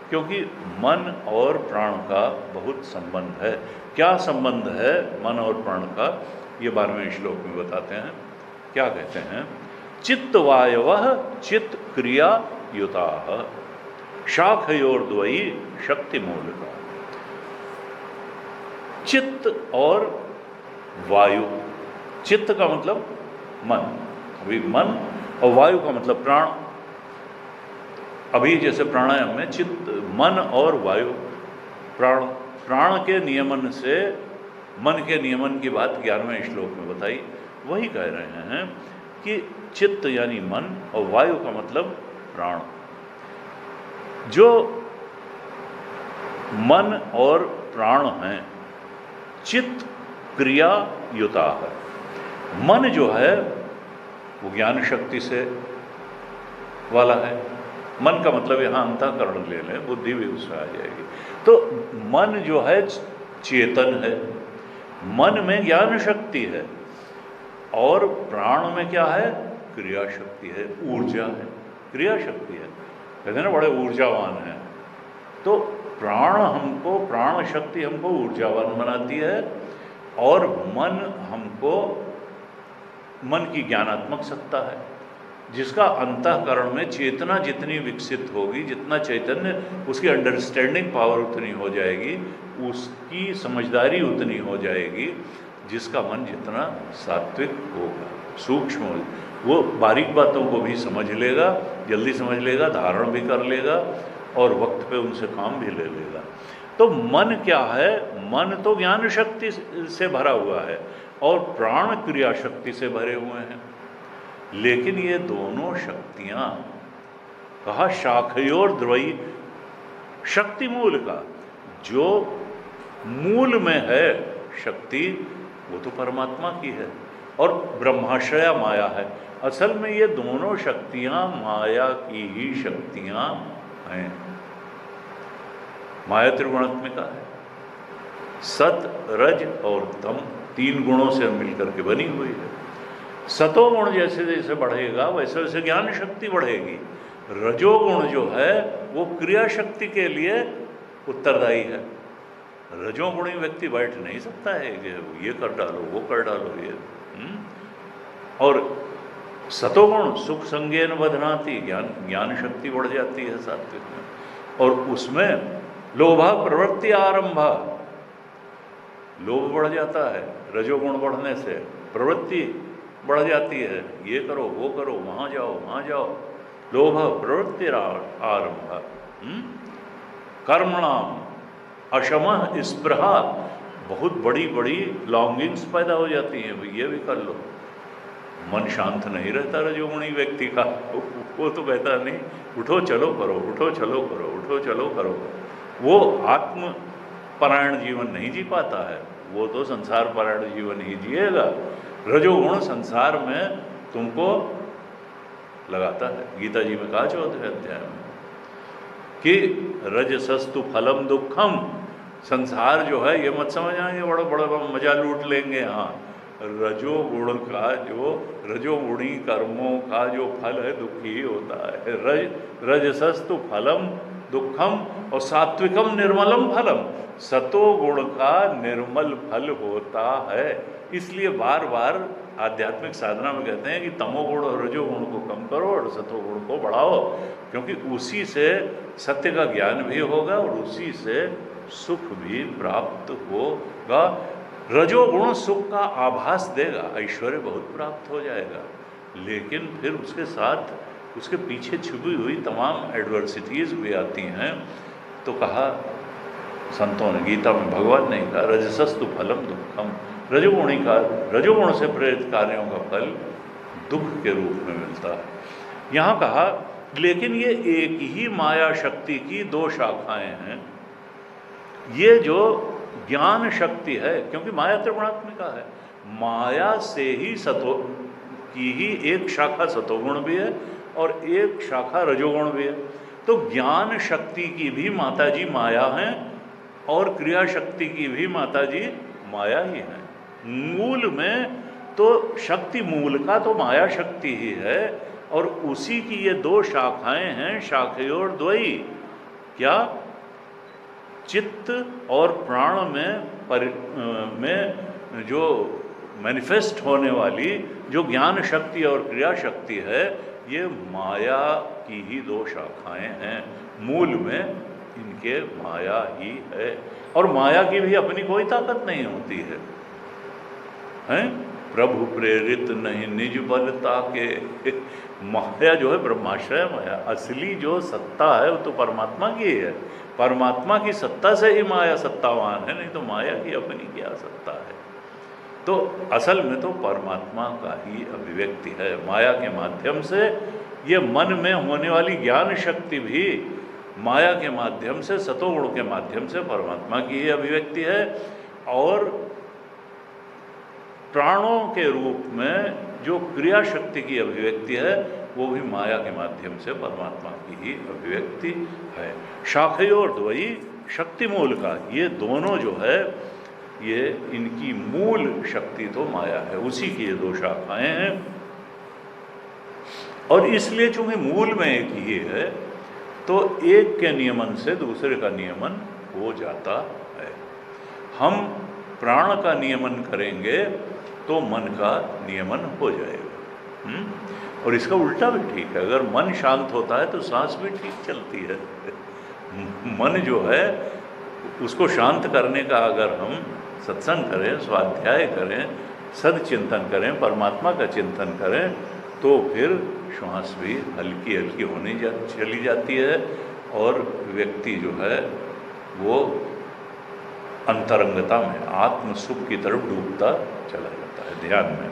क्योंकि मन और प्राण का बहुत संबंध है। क्या संबंध है मन और प्राण का, ये 12वें श्लोक में बताते हैं। क्या कहते हैं? चित्तवायवः चित्त क्रिया युताः शाखयोर्द्वयी शक्ति मूलका। चित्त और वायु, चित्त का मतलब मन, अभी मन, और वायु का मतलब प्राण। अभी जैसे प्राणायाम में चित्त, मन और वायु, प्राण, प्राण के नियमन से मन के नियमन की बात 11वें श्लोक में बताई। वही कह रहे हैं कि चित्त यानी मन और वायु का मतलब प्राण। जो मन और प्राण हैं, चित्त क्रिया युता है। मन जो है वो ज्ञान शक्ति से वाला है। मन का मतलब यहाँ अंतःकरण ले लें, बुद्धि भी उसमें आ जाएगी। तो मन जो है चेतन है, मन में ज्ञान शक्ति है, और प्राण में क्या है? क्रिया शक्ति है, ऊर्जा है, क्रिया शक्ति है। कहते हैं ना बड़े ऊर्जावान हैं। तो प्राण हमको, प्राण शक्ति हमको ऊर्जावान बनाती है, और मन हमको, मन की ज्ञानात्मक सत्ता है, जिसका अंतःकरण में चेतना जितनी विकसित होगी, जितना चैतन्य, उसकी अंडरस्टैंडिंग पावर उतनी हो जाएगी, उसकी समझदारी उतनी हो जाएगी, जिसका मन जितना सात्विक होगा, सूक्ष्म होगा, वो बारीक बातों को भी समझ लेगा, जल्दी समझ लेगा, धारण भी कर लेगा, और वक्त पे उनसे काम भी ले लेगा। तो मन क्या है? मन तो ज्ञान शक्ति से भरा हुआ है, और प्राण क्रिया शक्ति से भरे हुए हैं। लेकिन ये दोनों शक्तियाँ, कहा शाखयोर द्वयी शक्ति मूल का, जो मूल में है शक्ति वो तो परमात्मा की है और ब्रह्माश्रया माया है। असल में ये दोनों शक्तियां माया की ही शक्तियां हैं। माया त्रिगुणात्मिका है, सत रज और तम 3 गुणों से मिलकर के बनी हुई है। सतोगुण जैसे जैसे बढ़ेगा वैसे वैसे ज्ञान शक्ति बढ़ेगी। रजोगुण जो है वो क्रिया शक्ति के लिए उत्तरदायी है। रजोगुणी व्यक्ति बैठ नहीं सकता है कि ये कर डालो वो कर डालो ये। और सतोगुण सुख संज्ञेन बधनाति, ज्ञान शक्ति बढ़ जाती है सात्विक में। और उसमें लोभा प्रवृत्ति आरंभा, लोभ बढ़ जाता है रजोगुण बढ़ने से, प्रवृत्ति बढ़ जाती है, ये करो वो करो वहाँ जाओ, लोभ प्रवृत्ति आरंभा। कर्मणाम अशमः स्पृहा, बहुत बड़ी बड़ी लॉन्गिंग्स पैदा हो जाती हैं, ये भी कर लो। मन शांत नहीं रहता रजोगुणी व्यक्ति का, वो तो कहता नहीं उठो चलो करो, उठो चलो करो, उठो चलो करो। वो आत्म परायण जीवन नहीं जी पाता है, वो तो संसार परायण जीवन ही जिएगा। रजोगुण संसार में तुमको लगाता है। गीता जी में कहा 4वें अध्याय में कि रजसस्तु फलम दुखम, संसार जो है ये मत समझना ये बड़ा बड़ा मजा लूट लेंगे। हाँ, रजोगुण का जो रजोगुणी कर्मों का जो फल है दुखी ही होता है। रजसस्तु फलम दुखम और सात्विकम निर्मलम फलम, सतोगुण का निर्मल फल होता है। इसलिए बार बार आध्यात्मिक साधना में कहते हैं कि तमोगुण और रजोगुण को कम करो और सतोगुण को बढ़ाओ, क्योंकि उसी से सत्य का ज्ञान भी होगा और उसी से सुख भी प्राप्त होगा। रजोगुण सुख का आभास देगा, ऐश्वर्य बहुत प्राप्त हो जाएगा, लेकिन फिर उसके साथ उसके पीछे छुपी हुई तमाम एडवर्सिटीज़ भी आती हैं। तो कहा संतों ने, गीता में भगवान ने कहा रजसस्तु फलम दुखम, रजोगुण से प्रेरित कार्यों का फल दुख के रूप में मिलता है। यहाँ कहा लेकिन ये एक ही माया शक्ति की 2 शाखाएं हैं। ये जो ज्ञान शक्ति है, क्योंकि माया त्रिगुणात्मिका है, माया से ही की ही एक शाखा सतोगुण भी है और एक शाखा रजोगुण भी है। तो ज्ञान शक्ति की भी माताजी माया हैं और क्रिया शक्ति की भी माताजी माया ही है। मूल में तो शक्ति मूल का तो माया शक्ति ही है और उसी की ये 2 शाखाएं हैं, शाखयोर द्वयी। क्या? चित्त और प्राण में जो मैनिफेस्ट होने वाली जो ज्ञान शक्ति और क्रिया शक्ति है, ये माया की ही 2 शाखाएं हैं। मूल में इनके माया ही है और माया की भी अपनी कोई ताकत नहीं होती है, हैं? प्रभु प्रेरित नहीं निज बलता के। माया जो है ब्रह्माश्रय माया, असली जो सत्ता है वो तो परमात्मा की है। परमात्मा की सत्ता से ही माया सत्तावान है, नहीं तो माया की अपनी क्या सत्ता है। तो असल में तो परमात्मा का ही अभिव्यक्ति है। माया के माध्यम से ये मन में होने वाली ज्ञान शक्ति भी माया के माध्यम से, सतोगुण के माध्यम से परमात्मा की ही अभिव्यक्ति है और प्राणों के रूप में जो क्रिया शक्ति की अभिव्यक्ति है वो भी माया के माध्यम से परमात्मा की ही अभिव्यक्ति है। शाखयोर द्वयी शक्ति मूल का, ये दोनों जो है ये इनकी मूल शक्ति तो माया है, उसी की ये 2 शाखाएं हैं। और इसलिए चूंकि मूल में एक ही है तो एक के नियमन से दूसरे का नियमन हो जाता है। हम प्राण का नियमन करेंगे तो मन का नियमन हो जाएगा। और इसका उल्टा भी ठीक है, अगर मन शांत होता है तो सांस भी ठीक चलती है। मन जो है उसको शांत करने का अगर हम सत्संग करें, स्वाध्याय करें, सदचिंतन करें, परमात्मा का चिंतन करें तो फिर श्वास भी हल्की हल्की होने चली जाती है और व्यक्ति जो है वो अंतरंगता में आत्म सुख की तरफ डूबता चला जाता है ध्यान में।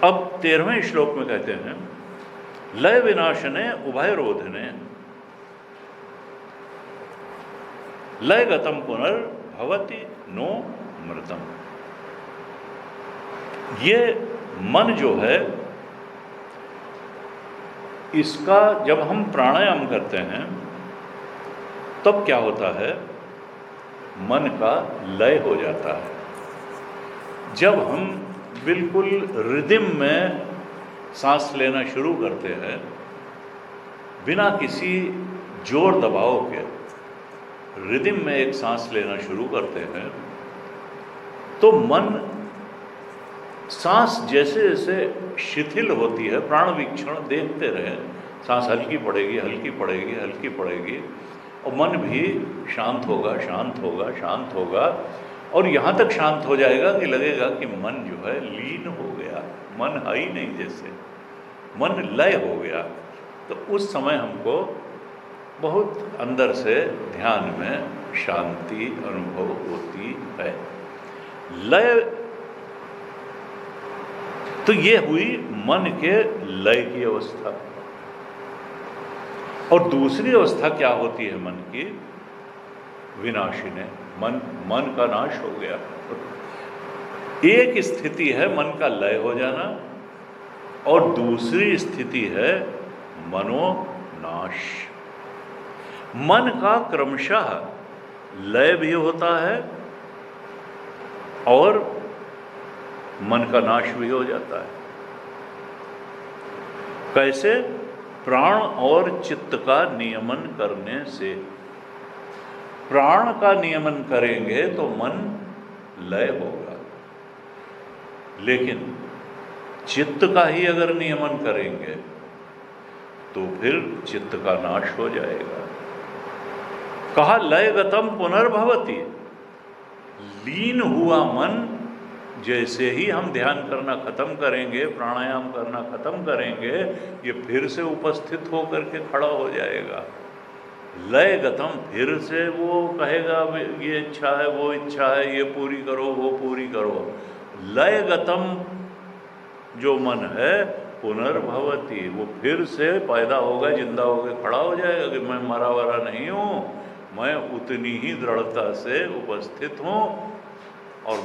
अब 13वें श्लोक में कहते हैं लय विनाशने उभय रोधने लय गतम पुनर्भवति नो मृतम। ये मन जो है, इसका जब हम प्राणायाम करते हैं तब क्या होता है, मन का लय हो जाता है। जब हम बिल्कुल रिदम में सांस लेना शुरू करते हैं, बिना किसी जोर दबाव के रिदम में एक सांस लेना शुरू करते हैं, तो मन सांस जैसे जैसे शिथिल होती है, प्राण वीक्षण देखते रहे, सांस हल्की पड़ेगी, हल्की पड़ेगी, हल्की पड़ेगी, और मन भी शांत होगा, शांत होगा, शांत होगा, और यहाँ तक शांत हो जाएगा कि लगेगा कि मन जो है लीन हो गया, मन है ही नहीं, जैसे मन लय हो गया। तो उस समय हमको बहुत अंदर से ध्यान में शांति अनुभव होती है। लय, तो ये हुई मन के लय की अवस्था। और दूसरी अवस्था क्या होती है मन की, विनाशिने, मन का नाश हो गया। एक स्थिति है मन का लय हो जाना, और दूसरी स्थिति है मनोनाश। मन का क्रमशः लय भी होता है और मन का नाश भी हो जाता है। कैसे? प्राण और चित्त का नियमन करने से। प्राण का नियमन करेंगे तो मन लय होगा, लेकिन चित्त का ही अगर नियमन करेंगे तो फिर चित्त का नाश हो जाएगा। कहा लयगतम पुनर्भवति, लीन हुआ मन जैसे ही हम ध्यान करना खत्म करेंगे, प्राणायाम करना खत्म करेंगे, ये फिर से उपस्थित होकर के खड़ा हो जाएगा। लयगतम, फिर से वो कहेगा ये इच्छा है, वो इच्छा है, ये पूरी करो, वो पूरी करो। लयगतम जो मन है पुनर्भवति, वो फिर से पैदा होगा, जिंदा होकर खड़ा हो जाएगा कि मैं मरा वरा नहीं हूँ, मैं उतनी ही दृढ़ता से उपस्थित हूँ, और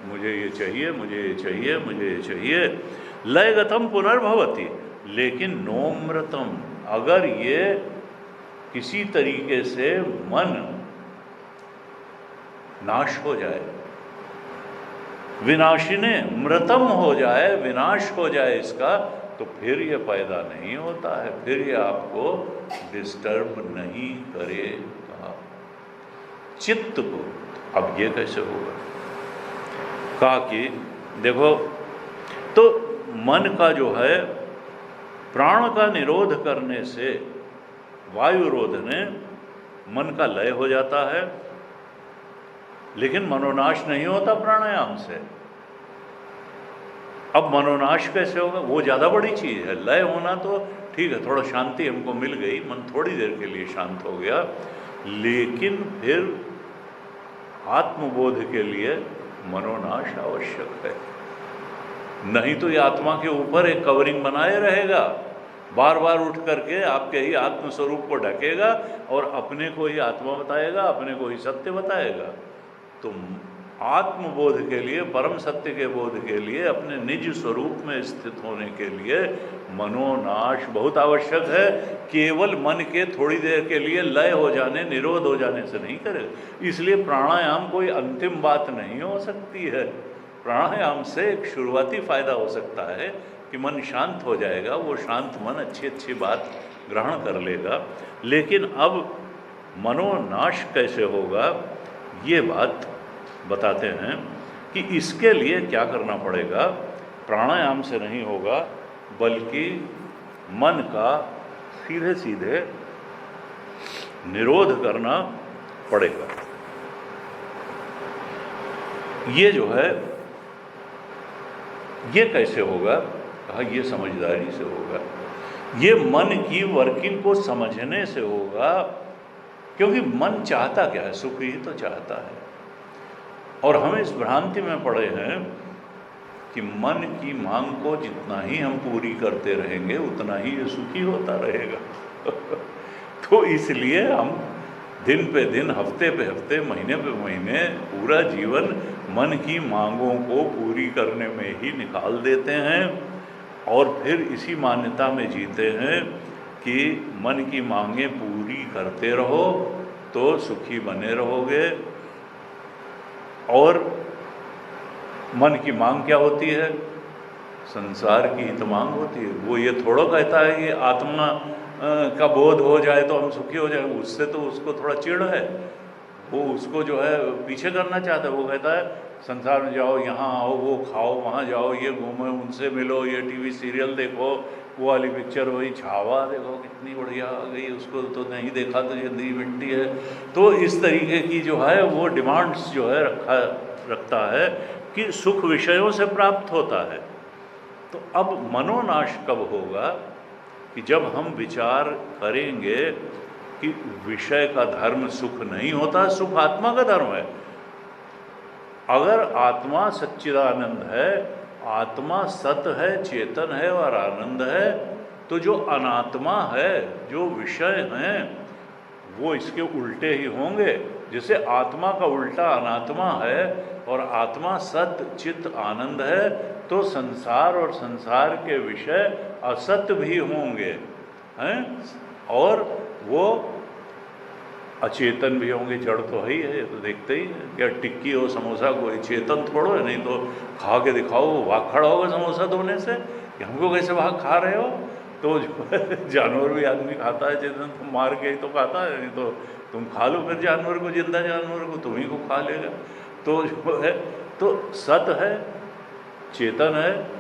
मुझे ये चाहिए, मुझे ये चाहिए, मुझे ये चाहिए। लयगतम पुनर्भवति, लेकिन नोम्रतम, अगर ये किसी तरीके से मन नाश हो जाए, विनाशिने मृतम हो जाए, विनाश हो जाए इसका, तो फिर ये पैदा नहीं होता है, फिर ये आपको डिस्टर्ब नहीं करेगा चित्त को। अब ये कैसे होगा? कहा कि देखो, तो मन का जो है प्राण का निरोध करने से, वायु रोधने मन का लय हो जाता है, लेकिन मनोनाश नहीं होता प्राणायाम से। अब मनोनाश कैसे होगा? वो ज़्यादा बड़ी चीज़ है। लय होना तो ठीक है, थोड़ा शांति हमको मिल गई, मन थोड़ी देर के लिए शांत हो गया, लेकिन फिर आत्मबोध के लिए मनोनाश आवश्यक है। नहीं तो ये आत्मा के ऊपर एक कवरिंग बनाए रहेगा, बार बार उठ करके आपके ही आत्मस्वरूप को ढकेगा और अपने को ही आत्मा बताएगा, अपने को ही सत्य बताएगा। तो आत्मबोध के लिए, परम सत्य के बोध के लिए, अपने निज स्वरूप में स्थित होने के लिए मनोनाश बहुत आवश्यक है। केवल मन के थोड़ी देर के लिए लय हो जाने, निरोध हो जाने से नहीं करेगा। इसलिए प्राणायाम कोई अंतिम बात नहीं हो सकती है। प्राणायाम से एक शुरुआती फायदा हो सकता है कि मन शांत हो जाएगा, वो शांत मन अच्छी अच्छी बात ग्रहण कर लेगा। लेकिन अब मनोनाश कैसे होगा, ये बात बताते हैं कि इसके लिए क्या करना पड़ेगा। प्राणायाम से नहीं होगा, बल्कि मन का सीधे सीधे निरोध करना पड़ेगा। ये जो है, ये कैसे होगा? कहा ये समझदारी से होगा, ये मन की वर्किंग को समझने से होगा। क्योंकि मन चाहता क्या है? सुख ही तो चाहता है। और हम इस भ्रांति में पड़े हैं कि मन की मांग को जितना ही हम पूरी करते रहेंगे, उतना ही ये सुखी होता रहेगा। तो इसलिए हम दिन पे दिन, हफ्ते पे हफ्ते, महीने पे महीने पूरा जीवन मन की मांगों को पूरी करने में ही निकाल देते हैं और फिर इसी मान्यता में जीते हैं कि मन की मांगें पूरी करते रहो तो सुखी बने रहोगे। और मन की मांग क्या होती है? संसार की हित मांग होती है। वो ये थोड़ा कहता है कि आत्मा का बोध हो जाए तो हम सुखी हो जाए, उससे तो उसको थोड़ा चिढ़ है, वो उसको जो है पीछे करना चाहता है। वो कहता है संसार में जाओ, यहाँ आओ, वो खाओ, वहाँ जाओ, ये घूमो, उनसे मिलो, ये टीवी सीरियल देखो, वो वाली पिक्चर वही छावा देखो कितनी बढ़िया आ गई, उसको तो नहीं देखा तो जिंदगी मिट्टी है। तो इस तरीके की जो है वो डिमांड्स जो है रखता है कि सुख विषयों से प्राप्त होता है। तो अब मनोनाश कब होगा? कि जब हम विचार करेंगे कि विषय का धर्म सुख नहीं होता, सुख आत्मा का धर्म है। अगर आत्मा सच्चिदानंद है, आत्मा सत है, चेतन है और आनंद है, तो जो अनात्मा है, जो विषय हैं, वो इसके उल्टे ही होंगे। जैसे आत्मा का उल्टा अनात्मा है और आत्मा सत चित आनंद है, तो संसार और संसार के विषय असत्य भी होंगे हैं, और वो अचेतन भी होंगे। जड़ तो है ही है, तो देखते ही है। क्या टिक्की हो, समोसा, कोई चेतन थोड़ो है, नहीं तो खा के दिखाओ, भाग खड़ा होगा समोसा धोने से कि हमको कैसे भाग खा रहे हो। तो जो जानवर भी आदमी खाता है चेतन, तुम मार के ही तो खाता है, नहीं तो तुम खा लो फिर जानवर को, जिंदा जानवर को, तुम ही को खा लेगा। तो जो है तो सत है, चेतन है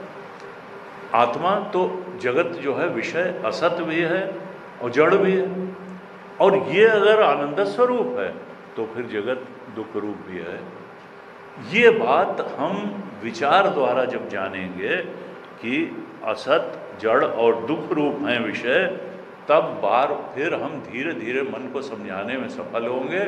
आत्मा, तो जगत जो है विषय असत भी है और जड़ भी है। और ये अगर आनंद स्वरूप है तो फिर जगत दुख रूप भी है। ये बात हम विचार द्वारा जब जानेंगे कि असत जड़ और दुख रूप हैं विषय, तब फिर हम धीरे धीरे मन को समझाने में सफल होंगे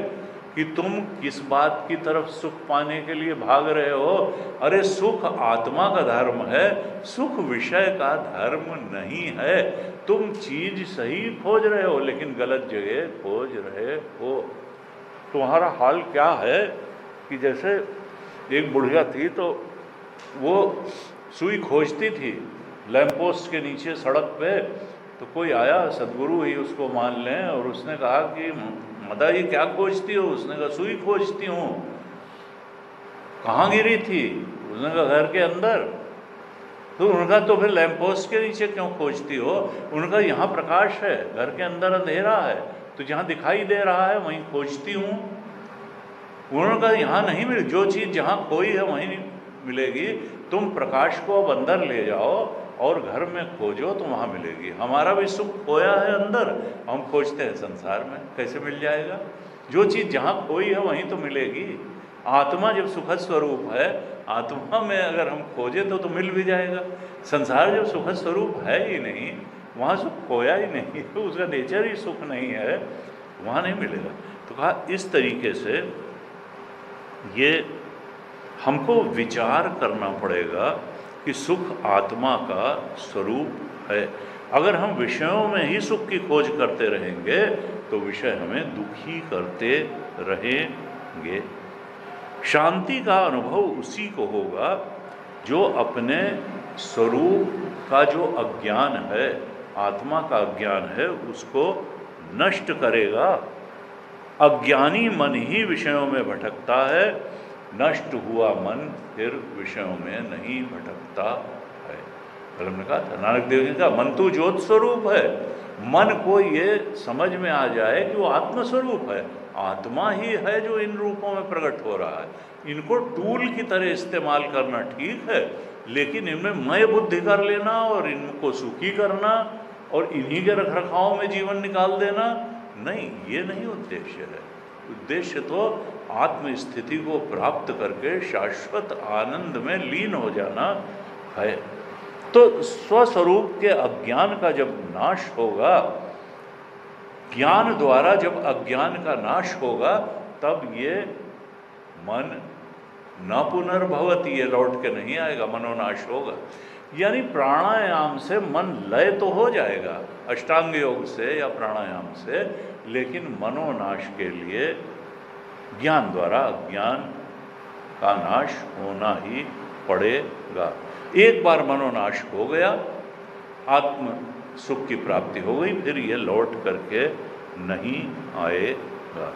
कि तुम किस बात की तरफ सुख पाने के लिए भाग रहे हो। अरे सुख आत्मा का धर्म है, सुख विषय का धर्म नहीं है। तुम चीज सही खोज रहे हो लेकिन गलत जगह खोज रहे हो। तुम्हारा हाल क्या है कि जैसे एक बुढ़िया थी, तो वो सुई खोजती थी लैंप पोस्ट के नीचे सड़क पे, तो कोई आया, सदगुरु ही उसको मान लें, और उसने कहा कि मदा ये क्या खोजती हो? उसने कहा सुई खोजती हूँ। कहाँ गिरी थी? उसने कहा घर के अंदर। तो उनका तो फिर लैंप पोस्ट के नीचे क्यों खोजती हो? उनका यहाँ प्रकाश है, घर के अंदर अंधेरा है, तो जहाँ दिखाई दे रहा है वहीं खोजती हूँ। उनका यहाँ नहीं मिले, जो चीज़ जहाँ खोई है वहीं नहीं मिलेगी। तुम प्रकाश को अब अंदर ले जाओ और घर में खोजो तो वहाँ मिलेगी। हमारा भी सुख खोया है अंदर, हम खोजते हैं संसार में, कैसे मिल जाएगा? जो चीज़ जहाँ खोई है वहीं तो मिलेगी। आत्मा जब सुखद स्वरूप है, आत्मा में अगर हम खोजे तो मिल भी जाएगा। संसार जब सुखद स्वरूप है ही नहीं, वहाँ सुख खोया ही नहीं, तो उसका नेचर ही सुख नहीं है, वहाँ नहीं मिलेगा। तो कहा इस तरीके से ये हमको विचार करना पड़ेगा कि सुख आत्मा का स्वरूप है। अगर हम विषयों में ही सुख की खोज करते रहेंगे तो विषय हमें दुखी करते रहेंगे। शांति का अनुभव उसी को होगा जो अपने स्वरूप का जो अज्ञान है, आत्मा का अज्ञान है, उसको नष्ट करेगा। अज्ञानी मन ही विषयों में भटकता है, नष्ट हुआ मन फिर विषयों में नहीं भटकता है। कल हमने कहा था, नानक देव जी का मन तो ज्योत स्वरूप है। मन को ये समझ में आ जाए कि वो आत्मस्वरूप है, आत्मा ही है जो इन रूपों में प्रकट हो रहा है। इनको टूल की तरह इस्तेमाल करना ठीक है, लेकिन इनमें मय बुद्धि कर लेना और इनको सुखी करना और इन्हीं के रखरखाव में जीवन निकाल देना, नहीं, ये नहीं उद्देश्य है। उद्देश्य तो आत्म स्थिति को प्राप्त करके शाश्वत आनंद में लीन हो जाना है। तो स्वस्वरूप के अज्ञान का जब नाश होगा, ज्ञान द्वारा जब अज्ञान का नाश होगा, तब ये मन न पुनर्भवति, ये लौट के नहीं आएगा, मनोनाश होगा। यानी प्राणायाम से मन लय तो हो जाएगा, अष्टांग योग से या प्राणायाम से, लेकिन मनोनाश के लिए ज्ञान द्वारा अज्ञान का नाश होना ही पड़ेगा। एक बार मनोनाश हो गया, आत्म सुख की प्राप्ति हो गई, फिर ये लौट करके नहीं आएगा।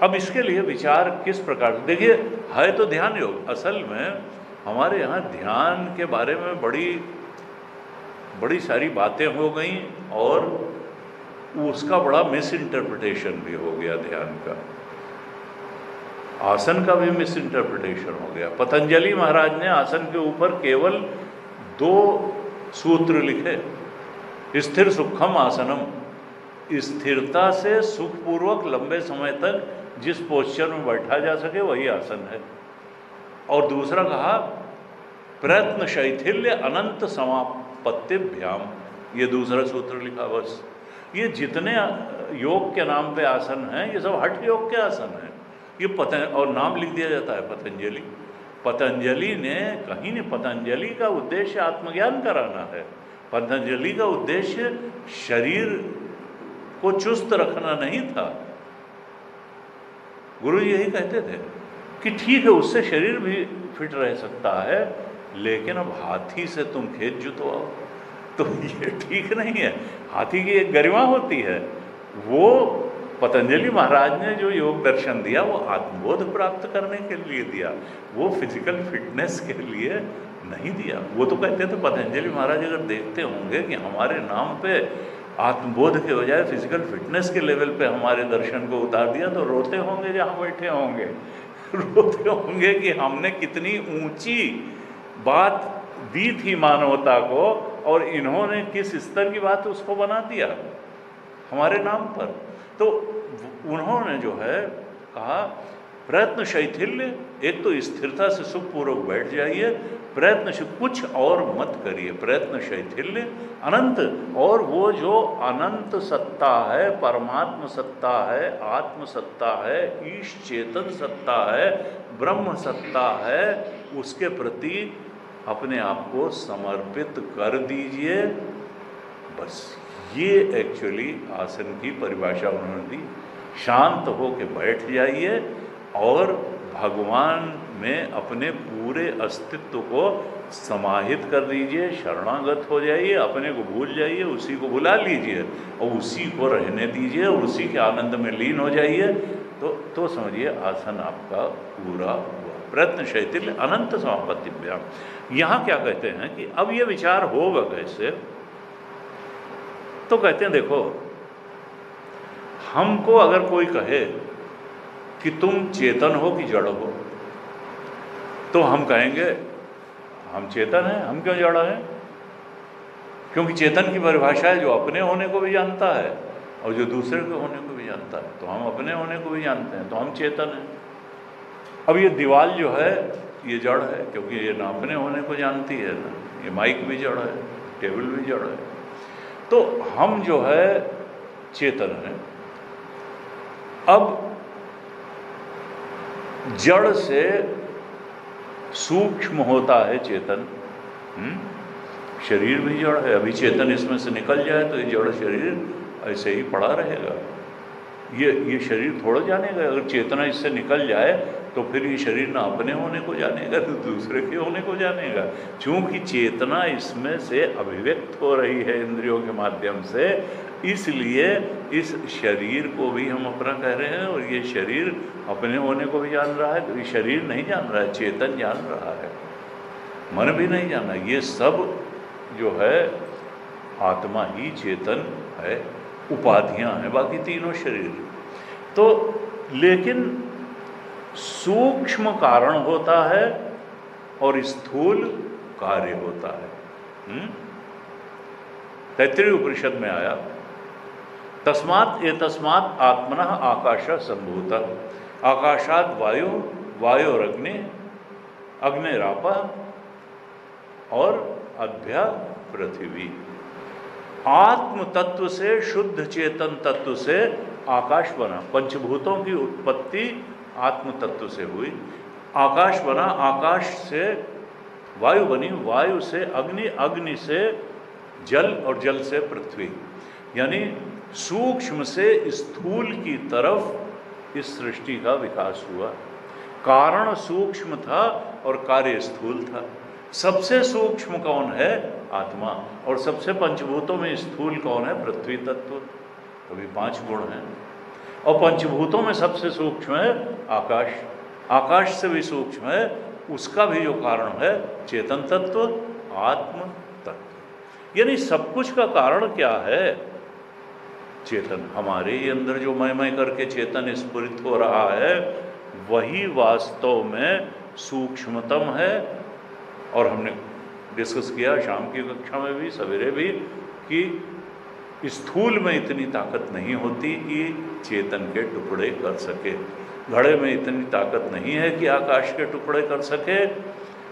अब इसके लिए विचार किस प्रकार, देखिए है तो ध्यान योग, असल में हमारे यहाँ ध्यान के बारे में बड़ी सारी बातें हो गई और उसका बड़ा मिस इंटरप्रिटेशन भी हो गया ध्यान का, आसन का भी मिस इंटरप्रिटेशन हो गया। पतंजलि महाराज ने आसन के ऊपर केवल 2 सूत्र लिखे, स्थिर सुखम आसनम, स्थिरता से सुखपूर्वक लंबे समय तक जिस पोस्चर में बैठा जा सके वही आसन है। और दूसरा कहा प्रयत्न शैथिल्य अनंत समापत्तिभ्याम, ये दूसरा सूत्र लिखा। बस ये जितने योग के नाम पे आसन हैं ये सब हठ योग के आसन हैं। ये और नाम लिख दिया जाता है पतंजलि। पतंजलि ने कहीं नहीं, पतंजलि का उद्देश्य आत्मज्ञान कराना है। पतंजलि का उद्देश्य शरीर को चुस्त रखना नहीं था। गुरु यही कहते थे कि ठीक है उससे शरीर भी फिट रह सकता है, लेकिन अब हाथी से तुम खेत जुतवाओ तो ये ठीक नहीं है। हाथी की एक गरिमा होती है। वो पतंजलि महाराज ने जो योग दर्शन दिया वो आत्मबोध प्राप्त करने के लिए दिया, वो फिजिकल फिटनेस के लिए नहीं दिया। वो तो कहते थे पतंजलि महाराज अगर देखते होंगे कि हमारे नाम पे आत्मबोध के बजाय फिजिकल फिटनेस के लेवल पे हमारे दर्शन को उतार दिया तो रोते होंगे जहाँ बैठे होंगे, रोते होंगे कि हमने कितनी ऊंची बात दी थी मानवता को और इन्होंने किस स्तर की बात उसको बना दिया हमारे नाम पर। तो उन्होंने जो है कहा प्रयत्न शैथिल्य, एक तो स्थिरता से सुखपूर्वक बैठ जाइए, प्रयत्न से कुछ और मत करिए, प्रयत्न शैथिल्य अनंत, और वो जो अनंत सत्ता है, परमात्म सत्ता है, आत्म सत्ता है, ईश चेतन सत्ता है, ब्रह्म सत्ता है, उसके प्रति अपने आप को समर्पित कर दीजिए। बस ये एक्चुअली आसन की परिभाषा उन्होंने दी। शांत हो के बैठ जाइए और भगवान में अपने पूरे अस्तित्व को समाहित कर दीजिए, शरणागत हो जाइए, अपने को भूल जाइए, उसी को बुला लीजिए और उसी को रहने दीजिए और उसी के आनंद में लीन हो जाइए। तो समझिए आसन आपका पूरा हुआ। प्रयत्न शैथिल्य अनंत समापत्तिभ्याम। यहाँ क्या कहते हैं कि अब ये विचार होगा कैसे, तो कहते हैं देखो हमको अगर कोई कहे कि तुम चेतन हो कि जड़ हो, तो हम कहेंगे हम चेतन हैं, हम क्यों जड़ हैं? क्योंकि चेतन की परिभाषा है जो अपने होने को भी जानता है और जो दूसरे के होने को भी जानता है। तो हम अपने होने को भी जानते हैं, तो हम चेतन हैं। अब ये दीवार जो है ये जड़ है, क्योंकि ये ना अपने होने को जानती है, ना ये माइक भी जड़ है, टेबल भी जड़ है। तो हम जो है चेतन हैं। अब जड़ से सूक्ष्म होता है चेतन। शरीर भी जड़ है, अभी चेतन इसमें से निकल जाए तो ये जड़ शरीर ऐसे ही पड़ा रहेगा। ये शरीर थोड़ा जानेगा। अगर चेतना इससे निकल जाए तो फिर ये शरीर ना अपने होने को जानेगा तो दूसरे के होने को जानेगा। चूँकि चेतना इसमें से अभिव्यक्त हो रही है इंद्रियों के माध्यम से, इसलिए इस शरीर को भी हम अपना कह रहे हैं और ये शरीर अपने होने को भी जान रहा है। तो ये शरीर नहीं जान रहा है, चेतन जान रहा है, मन भी नहीं जाना। ये सब जो है आत्मा ही चेतन है, उपाधियां हैं बाकी तीनों शरीर। तो लेकिन सूक्ष्म कारण होता है और स्थूल कार्य होता है। तैत्तिरीय उपनिषद में आया तस्मात् एतस्मात् आत्मनः आकाशः सम्भूतः, आकाशात् वायु, वायोरग्नि, अग्निरापः और अभ्या पृथ्वी। आत्म तत्व से, शुद्ध चेतन तत्व से आकाश बना। पंचभूतों की उत्पत्ति आत्म तत्व से हुई। आकाश बना, आकाश से वायु बनी, वायु से अग्नि, अग्नि से जल और जल से पृथ्वी, यानी सूक्ष्म से स्थूल की तरफ इस सृष्टि का विकास हुआ। कारण सूक्ष्म था और कार्य स्थूल था। सबसे सूक्ष्म कौन है? आत्मा। और सबसे पंचभूतों में स्थूल कौन है? पृथ्वी तत्व। अभी 5 गुण हैं। और पंचभूतों में सबसे सूक्ष्म है आकाश। आकाश से भी सूक्ष्म है, उसका भी जो कारण है चेतन तत्व, आत्म तत्व। यानी सब कुछ का कारण क्या है? चेतन। हमारे ही अंदर जो मय करके चेतन स्फुरित हो रहा है वही वास्तव में सूक्ष्मतम है। और हमने डिस्कस किया शाम की कक्षा में भी, सवेरे भी, कि स्थूल में इतनी ताकत नहीं होती कि चेतन के टुकड़े कर सके। घड़े में इतनी ताकत नहीं है कि आकाश के टुकड़े कर सके।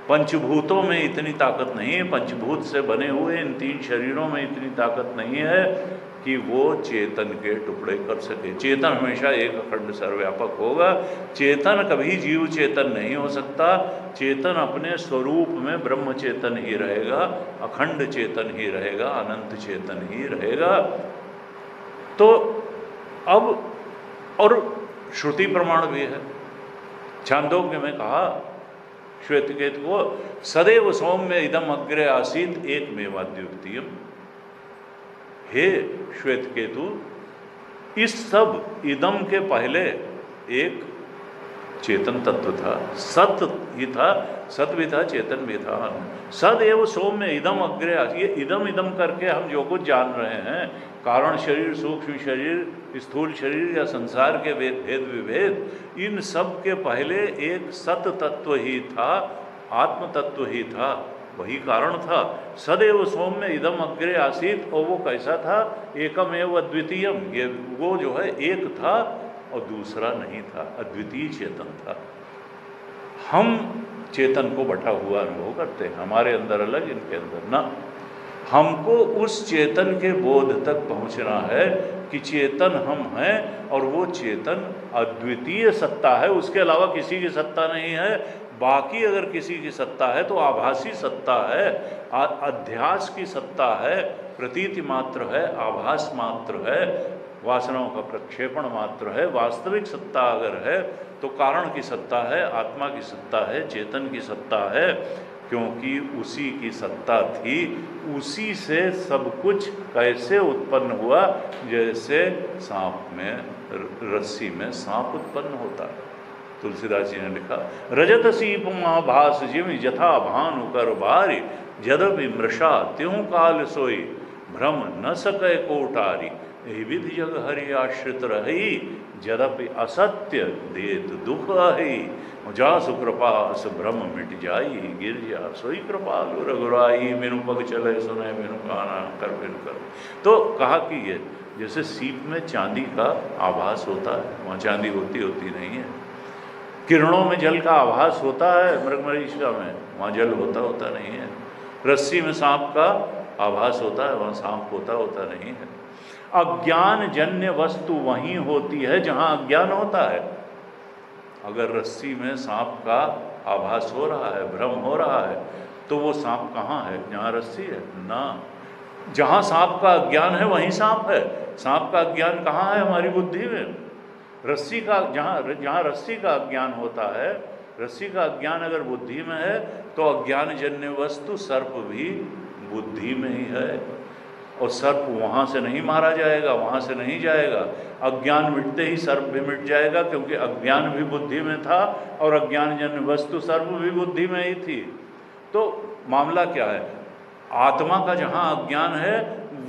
पंचभूतों में इतनी ताकत नहीं है, पंचभूत से बने हुए इन 3 शरीरों में इतनी ताकत नहीं है कि वो चेतन के टुकड़े कर सके। चेतन हमेशा एक अखंड सर्वव्यापक होगा। चेतन कभी जीव चेतन नहीं हो सकता। चेतन अपने स्वरूप में ब्रह्म चेतन ही रहेगा, अखंड चेतन ही रहेगा, अनंत चेतन ही रहेगा। तो अब और श्रुति प्रमाण भी है। छांदोग्य में कहा श्वेतकेतु को, सदैव सौम्य इदम अग्रे आसीत एकमेवाद्वितीयम्। हे श्वेतकेतु, इस सब इदम के पहले एक चेतन तत्व था, सत ही था, सत भी था, चेतन भी था। सदैव सौम्य इदम अग्रे आसीत। ये इदम इदम करके हम जो कुछ जान रहे हैं, कारण शरीर, सूक्ष्म शरीर, स्थूल शरीर या संसार के भेद विभेद, इन सब के पहले एक सत तत्व ही था, आत्म तत्व ही था, वही कारण था। सदैव सौम्य इदम अग्रे आसीत। और वो कैसा था? एकम एव अद्वितीयम। ये वो जो है एक था और दूसरा नहीं था, अद्वितीय चेतन था। हम चेतन को बटा हुआ अनुभव करते हैं, हमारे अंदर अलग, इनके अंदर ना। हमको उस चेतन के बोध तक पहुंचना है कि चेतन हम हैं और वो चेतन अद्वितीय सत्ता है, उसके अलावा किसी की सत्ता नहीं है। बाकी अगर किसी की सत्ता है तो आभासी सत्ता है, अध्यास की सत्ता है, प्रतीति मात्र है, आभास मात्र है, वासनाओं का प्रक्षेपण मात्र है। वास्तविक सत्ता अगर है तो कारण की सत्ता है, आत्मा की सत्ता है, चेतन की सत्ता है, क्योंकि उसी की सत्ता थी। उसी से सब कुछ कैसे उत्पन्न हुआ? जैसे सांप में, रस्सी में सांप उत्पन्न होता है। तुलसीदास जी ने लिखा, रजत सीपमा भास जिम यथा भानु कर भारी, जदपि मृषा त्यों काल सोई, भ्रम न सकै कोटारी, यही विधि जग हरि आश्रित रही, जदपि असत्य देत दुख आही, जासु कृपा अस भ्रम मिट जाई, गिरजा सोई कृपालु रघुराई, मेनु पग चले सुने मेनु काना कर बिनु कर। तो कहा कि ये जैसे सीप में चांदी का आभास होता है, वहाँ चांदी होती नहीं है। किरणों में जल का आभास होता है, मृगमरीचिका में, वहाँ जल होता नहीं है। रस्सी में सांप का आभास होता है, वहाँ सांप होता नहीं है। अज्ञान जन्य वस्तु वहीं होती है जहाँ अज्ञान होता है। अगर रस्सी में सांप का आभास हो रहा है, भ्रम हो रहा है, तो वो सांप कहाँ है? जहाँ रस्सी है ना। जहाँ सांप का अज्ञान है वहीं सांप है। सांप का अज्ञान कहाँ है? हमारी बुद्धि में। रस्सी का जहाँ रस्सी का अज्ञान होता है, रस्सी का अज्ञान अगर बुद्धि में है तो अज्ञान जन्य वस्तु सर्प भी बुद्धि में ही है। और सर्प वहाँ से नहीं मारा जाएगा, वहाँ से नहीं जाएगा। अज्ञान मिटते ही सर्प भी मिट जाएगा, क्योंकि अज्ञान भी बुद्धि में था और अज्ञान जन्य वस्तु सर्प भी बुद्धि में ही थी। तो मामला क्या है? आत्मा का जहाँ अज्ञान है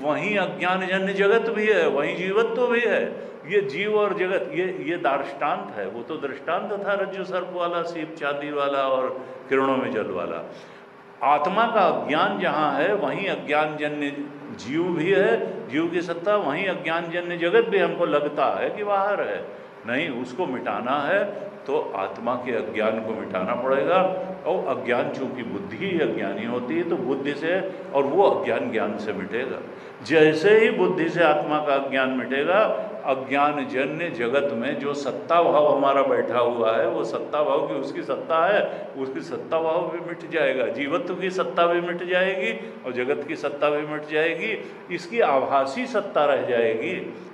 वहीं अज्ञान जन्य जगत भी है, वहीं जीवत्व भी है। ये जीव और जगत ये दार्ष्टान्त है। वो तो दृष्टांत था रज्जु सर्प वाला, सीप चांदी वाला और किरणों में जल वाला। आत्मा का अज्ञान जहाँ है वहीं अज्ञान जन्य जीव भी है, जीव की सत्ता, वहीं अज्ञान जन्य जगत भी हमको लगता है कि बाहर है। नहीं, उसको मिटाना है तो आत्मा के अज्ञान को मिटाना पड़ेगा। और अज्ञान चूँकि बुद्धि ही अज्ञानी होती है तो बुद्धि से, और वो अज्ञान ज्ञान से मिटेगा। जैसे ही बुद्धि से आत्मा का अज्ञान मिटेगा, अज्ञान जन्य जगत में जो सत्ता भाव हमारा बैठा हुआ है, वो सत्ता भाव की उसकी सत्ता है, उसकी सत्ता भाव भी मिट जाएगा, जीवत्व की सत्ता भी मिट जाएगी और जगत की सत्ता भी मिट जाएगी। इसकी आभासी सत्ता रह जाएगी,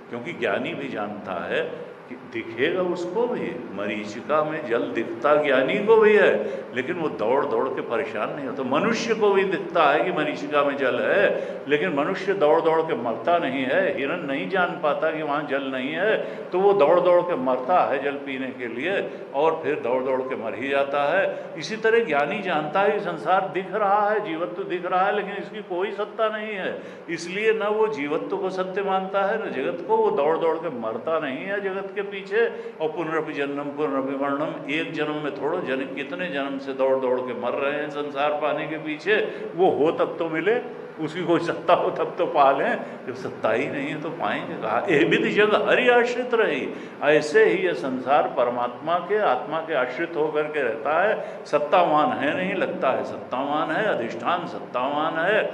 क्योंकि ज्ञानी भी जानता है कि दिखेगा उसको भी, मरीचिका में जल दिखता ज्ञानी को भी है, लेकिन वो दौड़ दौड़ के परेशान नहीं होता। मनुष्य को भी दिखता है कि मरीचिका में जल है, लेकिन मनुष्य दौड़ दौड़ के मरता नहीं है। हिरन नहीं जान पाता कि वहाँ जल नहीं है, तो वो दौड़ दौड़ के मरता है जल पीने के लिए, और फिर दौड़ दौड़ के मर ही जाता है। इसी तरह ज्ञानी जानता है कि संसार दिख रहा है, जीवत्व दिख रहा है, लेकिन इसकी कोई सत्ता नहीं है, इसलिए न वो जीवत्व को सत्य मानता है न जगत को। वो दौड़ दौड़ के मरता नहीं है जगत के पीछे, और पुनरपि जन्म पुनरपि मरणम, एक जन्म में थोड़ो जन कितने जन्म से दौड़ दौड़ के मर रहे हैं संसार पाने के पीछे। वो हो तब तो मिले, उसकी कोई सत्ता हो तब तो पा लें, जब सत्ता ही नहीं है तो पाएंगे कहाँ। एविध जग हरि आश्रित रही, ऐसे ही ये संसार परमात्मा के आत्मा के आश्रित होकर के रहता है। सत्तावान है नहीं, लगता है सत्तावान है, अधिष्ठान सत्तावान है,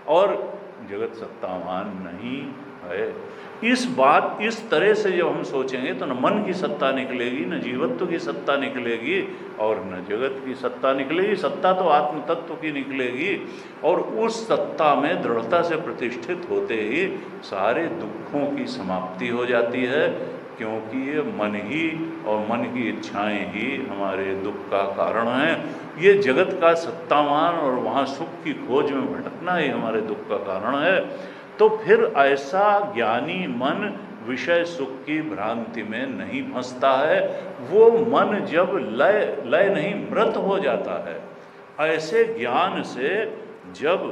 और जगत सत्तावान नहीं है। इस तरह से जब हम सोचेंगे तो न मन की सत्ता निकलेगी, न जीवत्व की सत्ता निकलेगी, और न जगत की सत्ता निकलेगी। सत्ता तो आत्म तत्व की निकलेगी, और उस सत्ता में दृढ़ता से प्रतिष्ठित होते ही सारे दुखों की समाप्ति हो जाती है, क्योंकि ये मन ही और मन की इच्छाएं ही हमारे दुख का कारण हैं। ये जगत का सत्तावान और वहाँ सुख की खोज में भटकना ही हमारे दुख का कारण है। तो फिर ऐसा ज्ञानी मन विषय सुख की भ्रांति में नहीं फंसता है। वो मन जब लय नहीं मृत हो जाता है, ऐसे ज्ञान से जब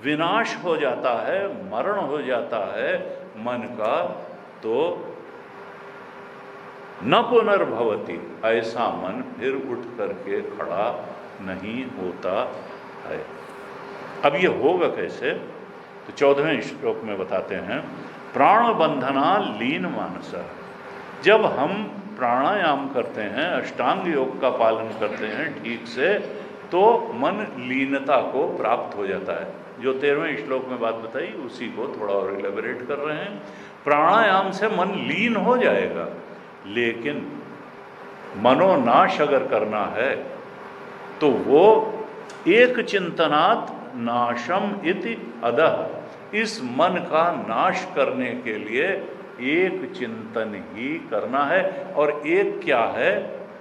विनाश हो जाता है, मरण हो जाता है मन का, तो न पुनर्भवति, ऐसा मन फिर उठ करके खड़ा नहीं होता है। अब ये होगा कैसे? तो 14वें श्लोक में बताते हैं, प्राण बंधना लीन मानस। जब हम प्राणायाम करते हैं, अष्टांग योग का पालन करते हैं ठीक से, तो मन लीनता को प्राप्त हो जाता है। जो 13वें श्लोक में बात बताई उसी को थोड़ा और इलेबोरेट कर रहे हैं। प्राणायाम से मन लीन हो जाएगा, लेकिन मनोनाश अगर करना है तो वो एक चिंतनात् नाशम इति अदः, इस मन का नाश करने के लिए एक चिंतन ही करना है। और एक क्या है?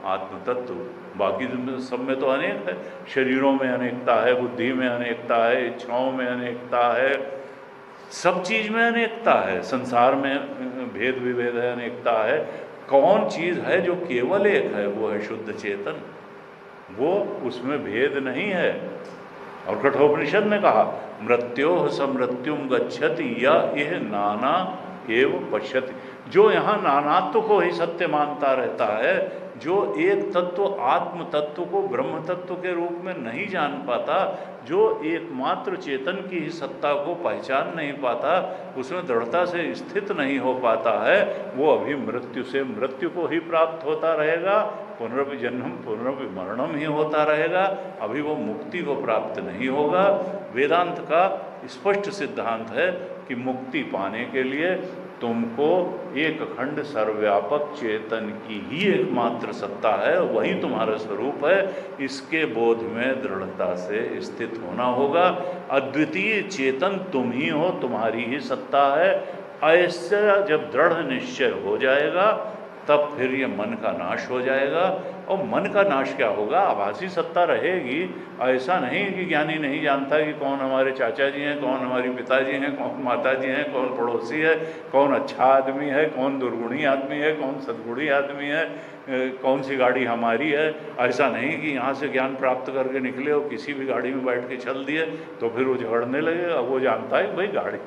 आत्म तत्व। बाकी सब में तो अनेक है, शरीरों में अनेकता है, बुद्धि में अनेकता है, इच्छाओं में अनेकता है, सब चीज़ में अनेकता है, संसार में भेद विभेद है, अनेकता है। कौन चीज़ है जो केवल एक है? वो है शुद्ध चेतन, वो उसमें भेद नहीं है। और कठोपनिषद ने कहा, मृत्योः समृत्युम गच्छति या यह नाना एव पश्यति। जो यहाँ नानात्व को ही सत्य मानता रहता है, जो एक तत्व आत्म तत्व को ब्रह्म तत्व के रूप में नहीं जान पाता, जो एकमात्र चेतन की ही सत्ता को पहचान नहीं पाता, उसमें दृढ़ता से स्थित नहीं हो पाता है, वो अभी मृत्यु से मृत्यु को ही प्राप्त होता रहेगा, पुनरपि जन्म पुनरपि मरणम ही होता रहेगा, अभी वो मुक्ति को प्राप्त नहीं होगा। वेदांत का स्पष्ट सिद्धांत है कि मुक्ति पाने के लिए तुमको एक खंड सर्वव्यापक चेतन की ही एकमात्र सत्ता है, वही तुम्हारा स्वरूप है, इसके बोध में दृढ़ता से स्थित होना होगा। अद्वितीय चेतन तुम ही हो, तुम्हारी ही सत्ता है। ऐसा जब दृढ़ निश्चय हो जाएगा, तब फिर ये मन का नाश हो जाएगा। और मन का नाश क्या होगा? आभासी सत्ता रहेगी। ऐसा नहीं कि ज्ञानी नहीं जानता कि कौन हमारे चाचा जी हैं, कौन हमारी पिताजी हैं, कौन माता जी हैं, कौन पड़ोसी है, कौन अच्छा आदमी है, कौन दुर्गुणी आदमी है, कौन सद्गुणी आदमी है, कौन सी गाड़ी हमारी है। ऐसा नहीं कि यहाँ से ज्ञान प्राप्त करके निकले और किसी भी गाड़ी में बैठ के चल दिए तो फिर वो झगड़ने लगेगा। वो जानता है भाई गाड़ी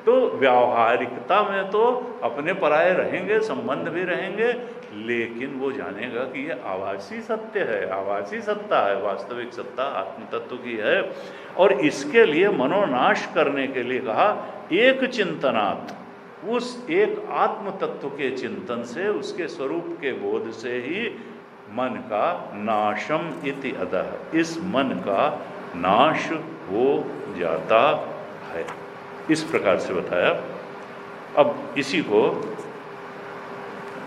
तो व्यावहारिकता में तो अपने पराये रहेंगे, संबंध भी रहेंगे, लेकिन वो जानेगा कि ये आभासी सत्य है, आभासी सत्ता है, वास्तविक सत्ता आत्म तत्व की है। और इसके लिए मनोनाश करने के लिए कहा, एक चिंतनात्, उस एक आत्म तत्व के चिंतन से, उसके स्वरूप के बोध से ही मन का नाशम इति अदः, इस मन का नाश हो जाता है। इस प्रकार से बताया। अब इसी को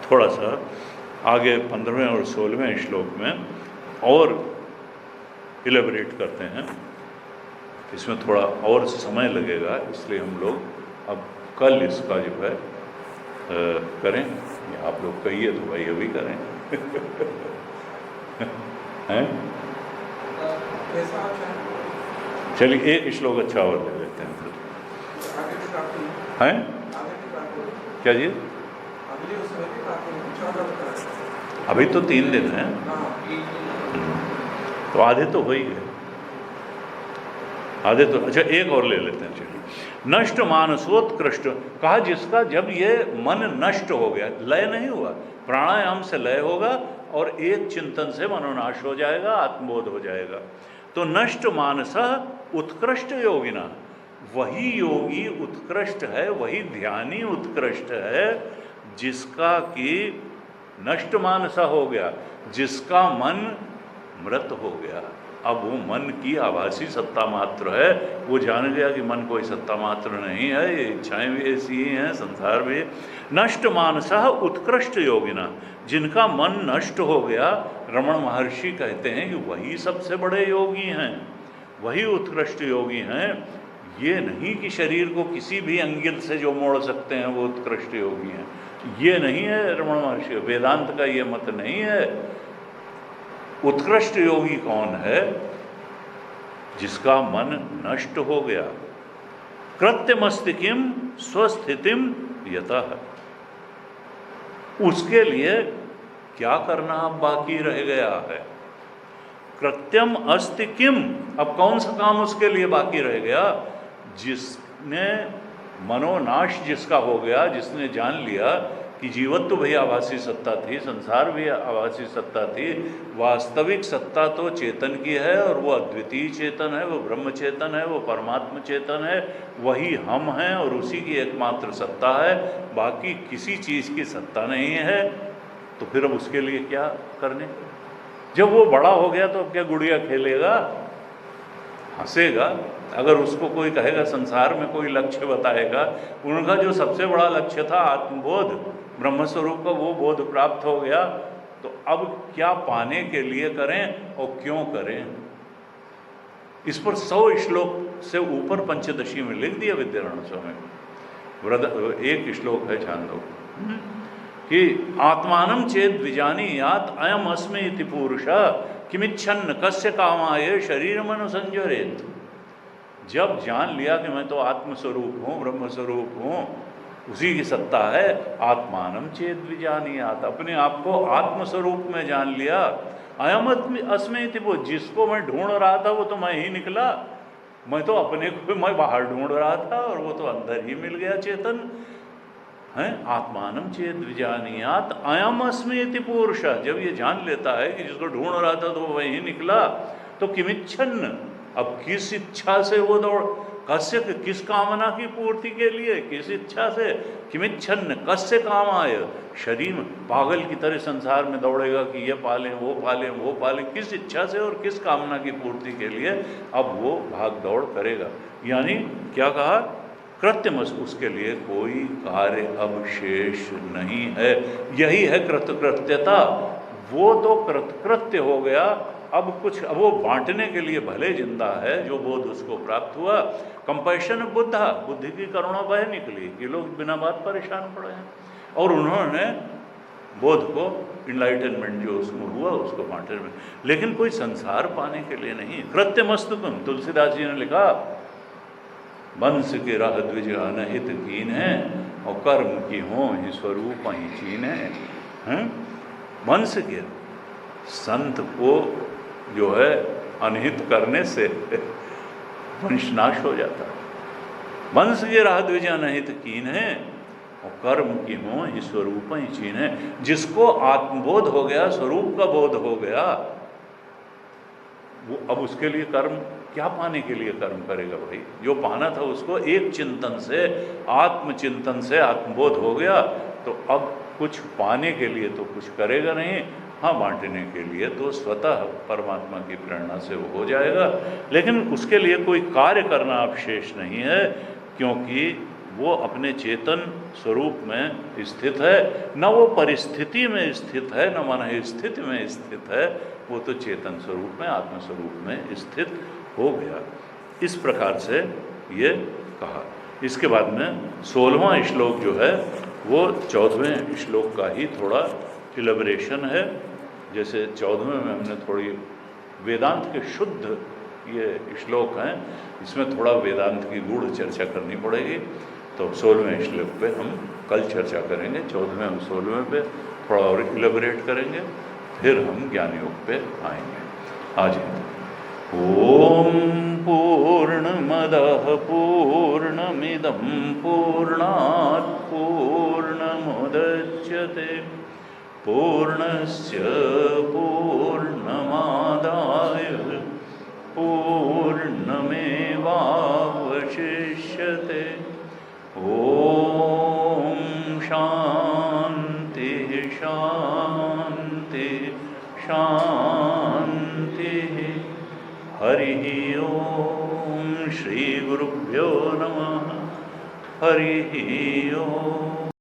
थोड़ा सा आगे 15वें और 16वें श्लोक में और इलेबरेट करते हैं। इसमें थोड़ा और समय लगेगा, इसलिए हम लोग अब कल इसका जो है करें। या आप लोग कहिए तो भाई अभी करें। हैं? चलिए एक श्लोक अच्छा और ले लेते हैं फिर। हैं? क्या जी? अभी तो 3 दिन हैं, तो आधे तो हो ही गए, आधे तो। अच्छा एक और ले लेते हैं। चलिए, नष्ट मानसोत्कृष्ट कहा जिसका जब ये मन नष्ट हो गया, लय नहीं हुआ, प्राणायाम से लय होगा और एक चिंतन से मनोनाश हो जाएगा, आत्मबोध हो जाएगा। तो नष्ट मानस उत्कृष्ट योगिना, वही योगी उत्कृष्ट है, वही ध्यानी उत्कृष्ट है जिसका कि नष्ट मानसा हो गया, जिसका मन मृत हो गया। अब वो मन की आभासी सत्ता मात्र है, वो जान गया कि मन कोई सत्ता मात्र नहीं है, ये इच्छाएं भी ऐसी ही हैं, संसार भी। नष्ट मानसा उत्कृष्ट योगिना, जिनका मन नष्ट हो गया, रमण महर्षि कहते हैं कि वही सबसे बड़े योगी हैं, वही उत्कृष्ट योगी हैं। ये नहीं कि शरीर को किसी भी अंगिल से जो मोड़ सकते हैं वो उत्कृष्ट योगी हैं, ये नहीं है रमण महर्षि, वेदांत का ये मत नहीं है। उत्कृष्ट योगी कौन है? जिसका मन नष्ट हो गया। कृत्यमस्तिकिम स्वस्थितिम यतः, उसके लिए क्या करना अब बाकी रह गया है? कृत्यम अस्ति किम, अब कौन सा काम उसके लिए बाकी रह गया? जिसने मनोनाश जिसका हो गया, जिसने जान लिया कि जीवत्व तो भई आभासी सत्ता थी, संसार भी आभासी सत्ता थी, वास्तविक सत्ता तो चेतन की है और वो अद्वितीय चेतन है, वो ब्रह्म चेतन है, वो परमात्म चेतन है, वही हम हैं और उसी की एकमात्र सत्ता है, बाकी किसी चीज़ की सत्ता नहीं है। तो फिर अब उसके लिए क्या करने? जब वो बड़ा हो गया तो अब क्या गुड़िया खेलेगा, हंसेगा। अगर उसको कोई कहेगा संसार में कोई लक्ष्य बताएगा, उनका जो सबसे बड़ा लक्ष्य था आत्मबोध, ब्रह्मस्वरूप का, वो बोध प्राप्त हो गया, तो अब क्या पाने के लिए करें और क्यों करें? इस पर 100 श्लोक से ऊपर पंचदशी में लिख दिया विद्यारण्य स्वामी। एक श्लोक है, ध्यान दो कि आत्मानं चेद विजानीयात् अयम अस्मि इति पुरुषः किमिच्छन्न कस्य कामाय शरीरम अनुसंजरेत। जब जान लिया कि मैं तो आत्मस्वरूप हूँ, ब्रह्मस्वरूप हूँ, उसी की सत्ता है, आत्मानं चेद विजानीयात्, अपने आप को आत्मस्वरूप में जान लिया। अयम अस्मि इति, वो जिसको मैं ढूंढ रहा था वो तो मैं ही निकला, मैं तो अपने को मैं बाहर ढूंढ रहा था और वो तो अंदर ही मिल गया चेतन है। आत्मानं चेद विजानीयात् अयम अस्मि इति पुरुषः, जब ये जान लेता है कि जिसको ढूंढ रहा था तो वो वही निकला, तो किमिच्छन्न, अब किस इच्छा से वो दौड़, कस्य, किस कामना की पूर्ति के लिए, किस इच्छा से? किमिच्छन्न कस्य कामाय, शरीर पागल की तरह संसार में दौड़ेगा कि ये पालें वो पालें वो पालें, किस इच्छा से और किस कामना की पूर्ति के लिए अब वो भाग दौड़ करेगा। यानी क्या कहा? कृत्यमस, उसके लिए कोई कार्य अब शेष नहीं है। यही है कृतकृत्यता, वो तो कृतकृत्य हो गया। अब कुछ, अब वो बांटने के लिए भले जिंदा है, जो बोध उसको प्राप्त हुआ। कंपैशन बुद्धा, बुद्धि की करुणा बह निकली, ये लोग बिना बात परेशान पड़े हैं, और उन्होंने बोध को, इनलाइटनमेंट जो उसको हुआ उसको बांटने में, लेकिन कोई संसार पाने के लिए नहीं। कृत्यमस्तुकम, तुलसीदास जी ने लिखा, वंश के राह द्विज अनहित कीन है और कर्म की हो ही स्वरूप ही चीन है। वंश के, संत को जो है अनहित करने से वंशनाश हो जाता है। वंश के राह द्विज अनहित कीन है और कर्म की हो ही स्वरूप ही चीन है। जिसको आत्मबोध हो गया, स्वरूप का बोध हो गया, वो अब उसके लिए कर्म, क्या पाने के लिए कर्म करेगा भाई? जो पाना था उसको एक चिंतन से, आत्मचिंतन से आत्मबोध हो गया, तो अब कुछ पाने के लिए तो कुछ करेगा नहीं। हाँ, बांटने के लिए तो स्वतः परमात्मा की प्रेरणा से वो हो जाएगा, लेकिन उसके लिए कोई कार्य करना अब शेष नहीं है। क्योंकि वो अपने चेतन स्वरूप में स्थित है, न वो परिस्थिति में स्थित है, न मन स्थिति में स्थित है, वो तो चेतन स्वरूप में, आत्मस्वरूप में स्थित हो गया। इस प्रकार से ये कहा। इसके बाद में 16वां श्लोक जो है वो 14वें श्लोक का ही थोड़ा इलेबरेशन है। जैसे 14वें में हमने थोड़ी वेदांत के शुद्ध ये श्लोक हैं, इसमें थोड़ा वेदांत की गूढ़ चर्चा करनी पड़ेगी, तो 16वें श्लोक पे हम कल चर्चा करेंगे। 14वें और 16वें पे थोड़ा और इलेबरेट करेंगे, फिर हम ज्ञान योग पे आएंगे। आज ओम पूर्णमदः पूर्णमिदं पूर्णात् पूर्णमुदच्यते पूर्णस्य पूर्णमादाय पूर्णमेवावशिष्यते। ओम शांति शांति शांति। हरि ओम। श्री गुरुभ्यो नमः। हरि ओम।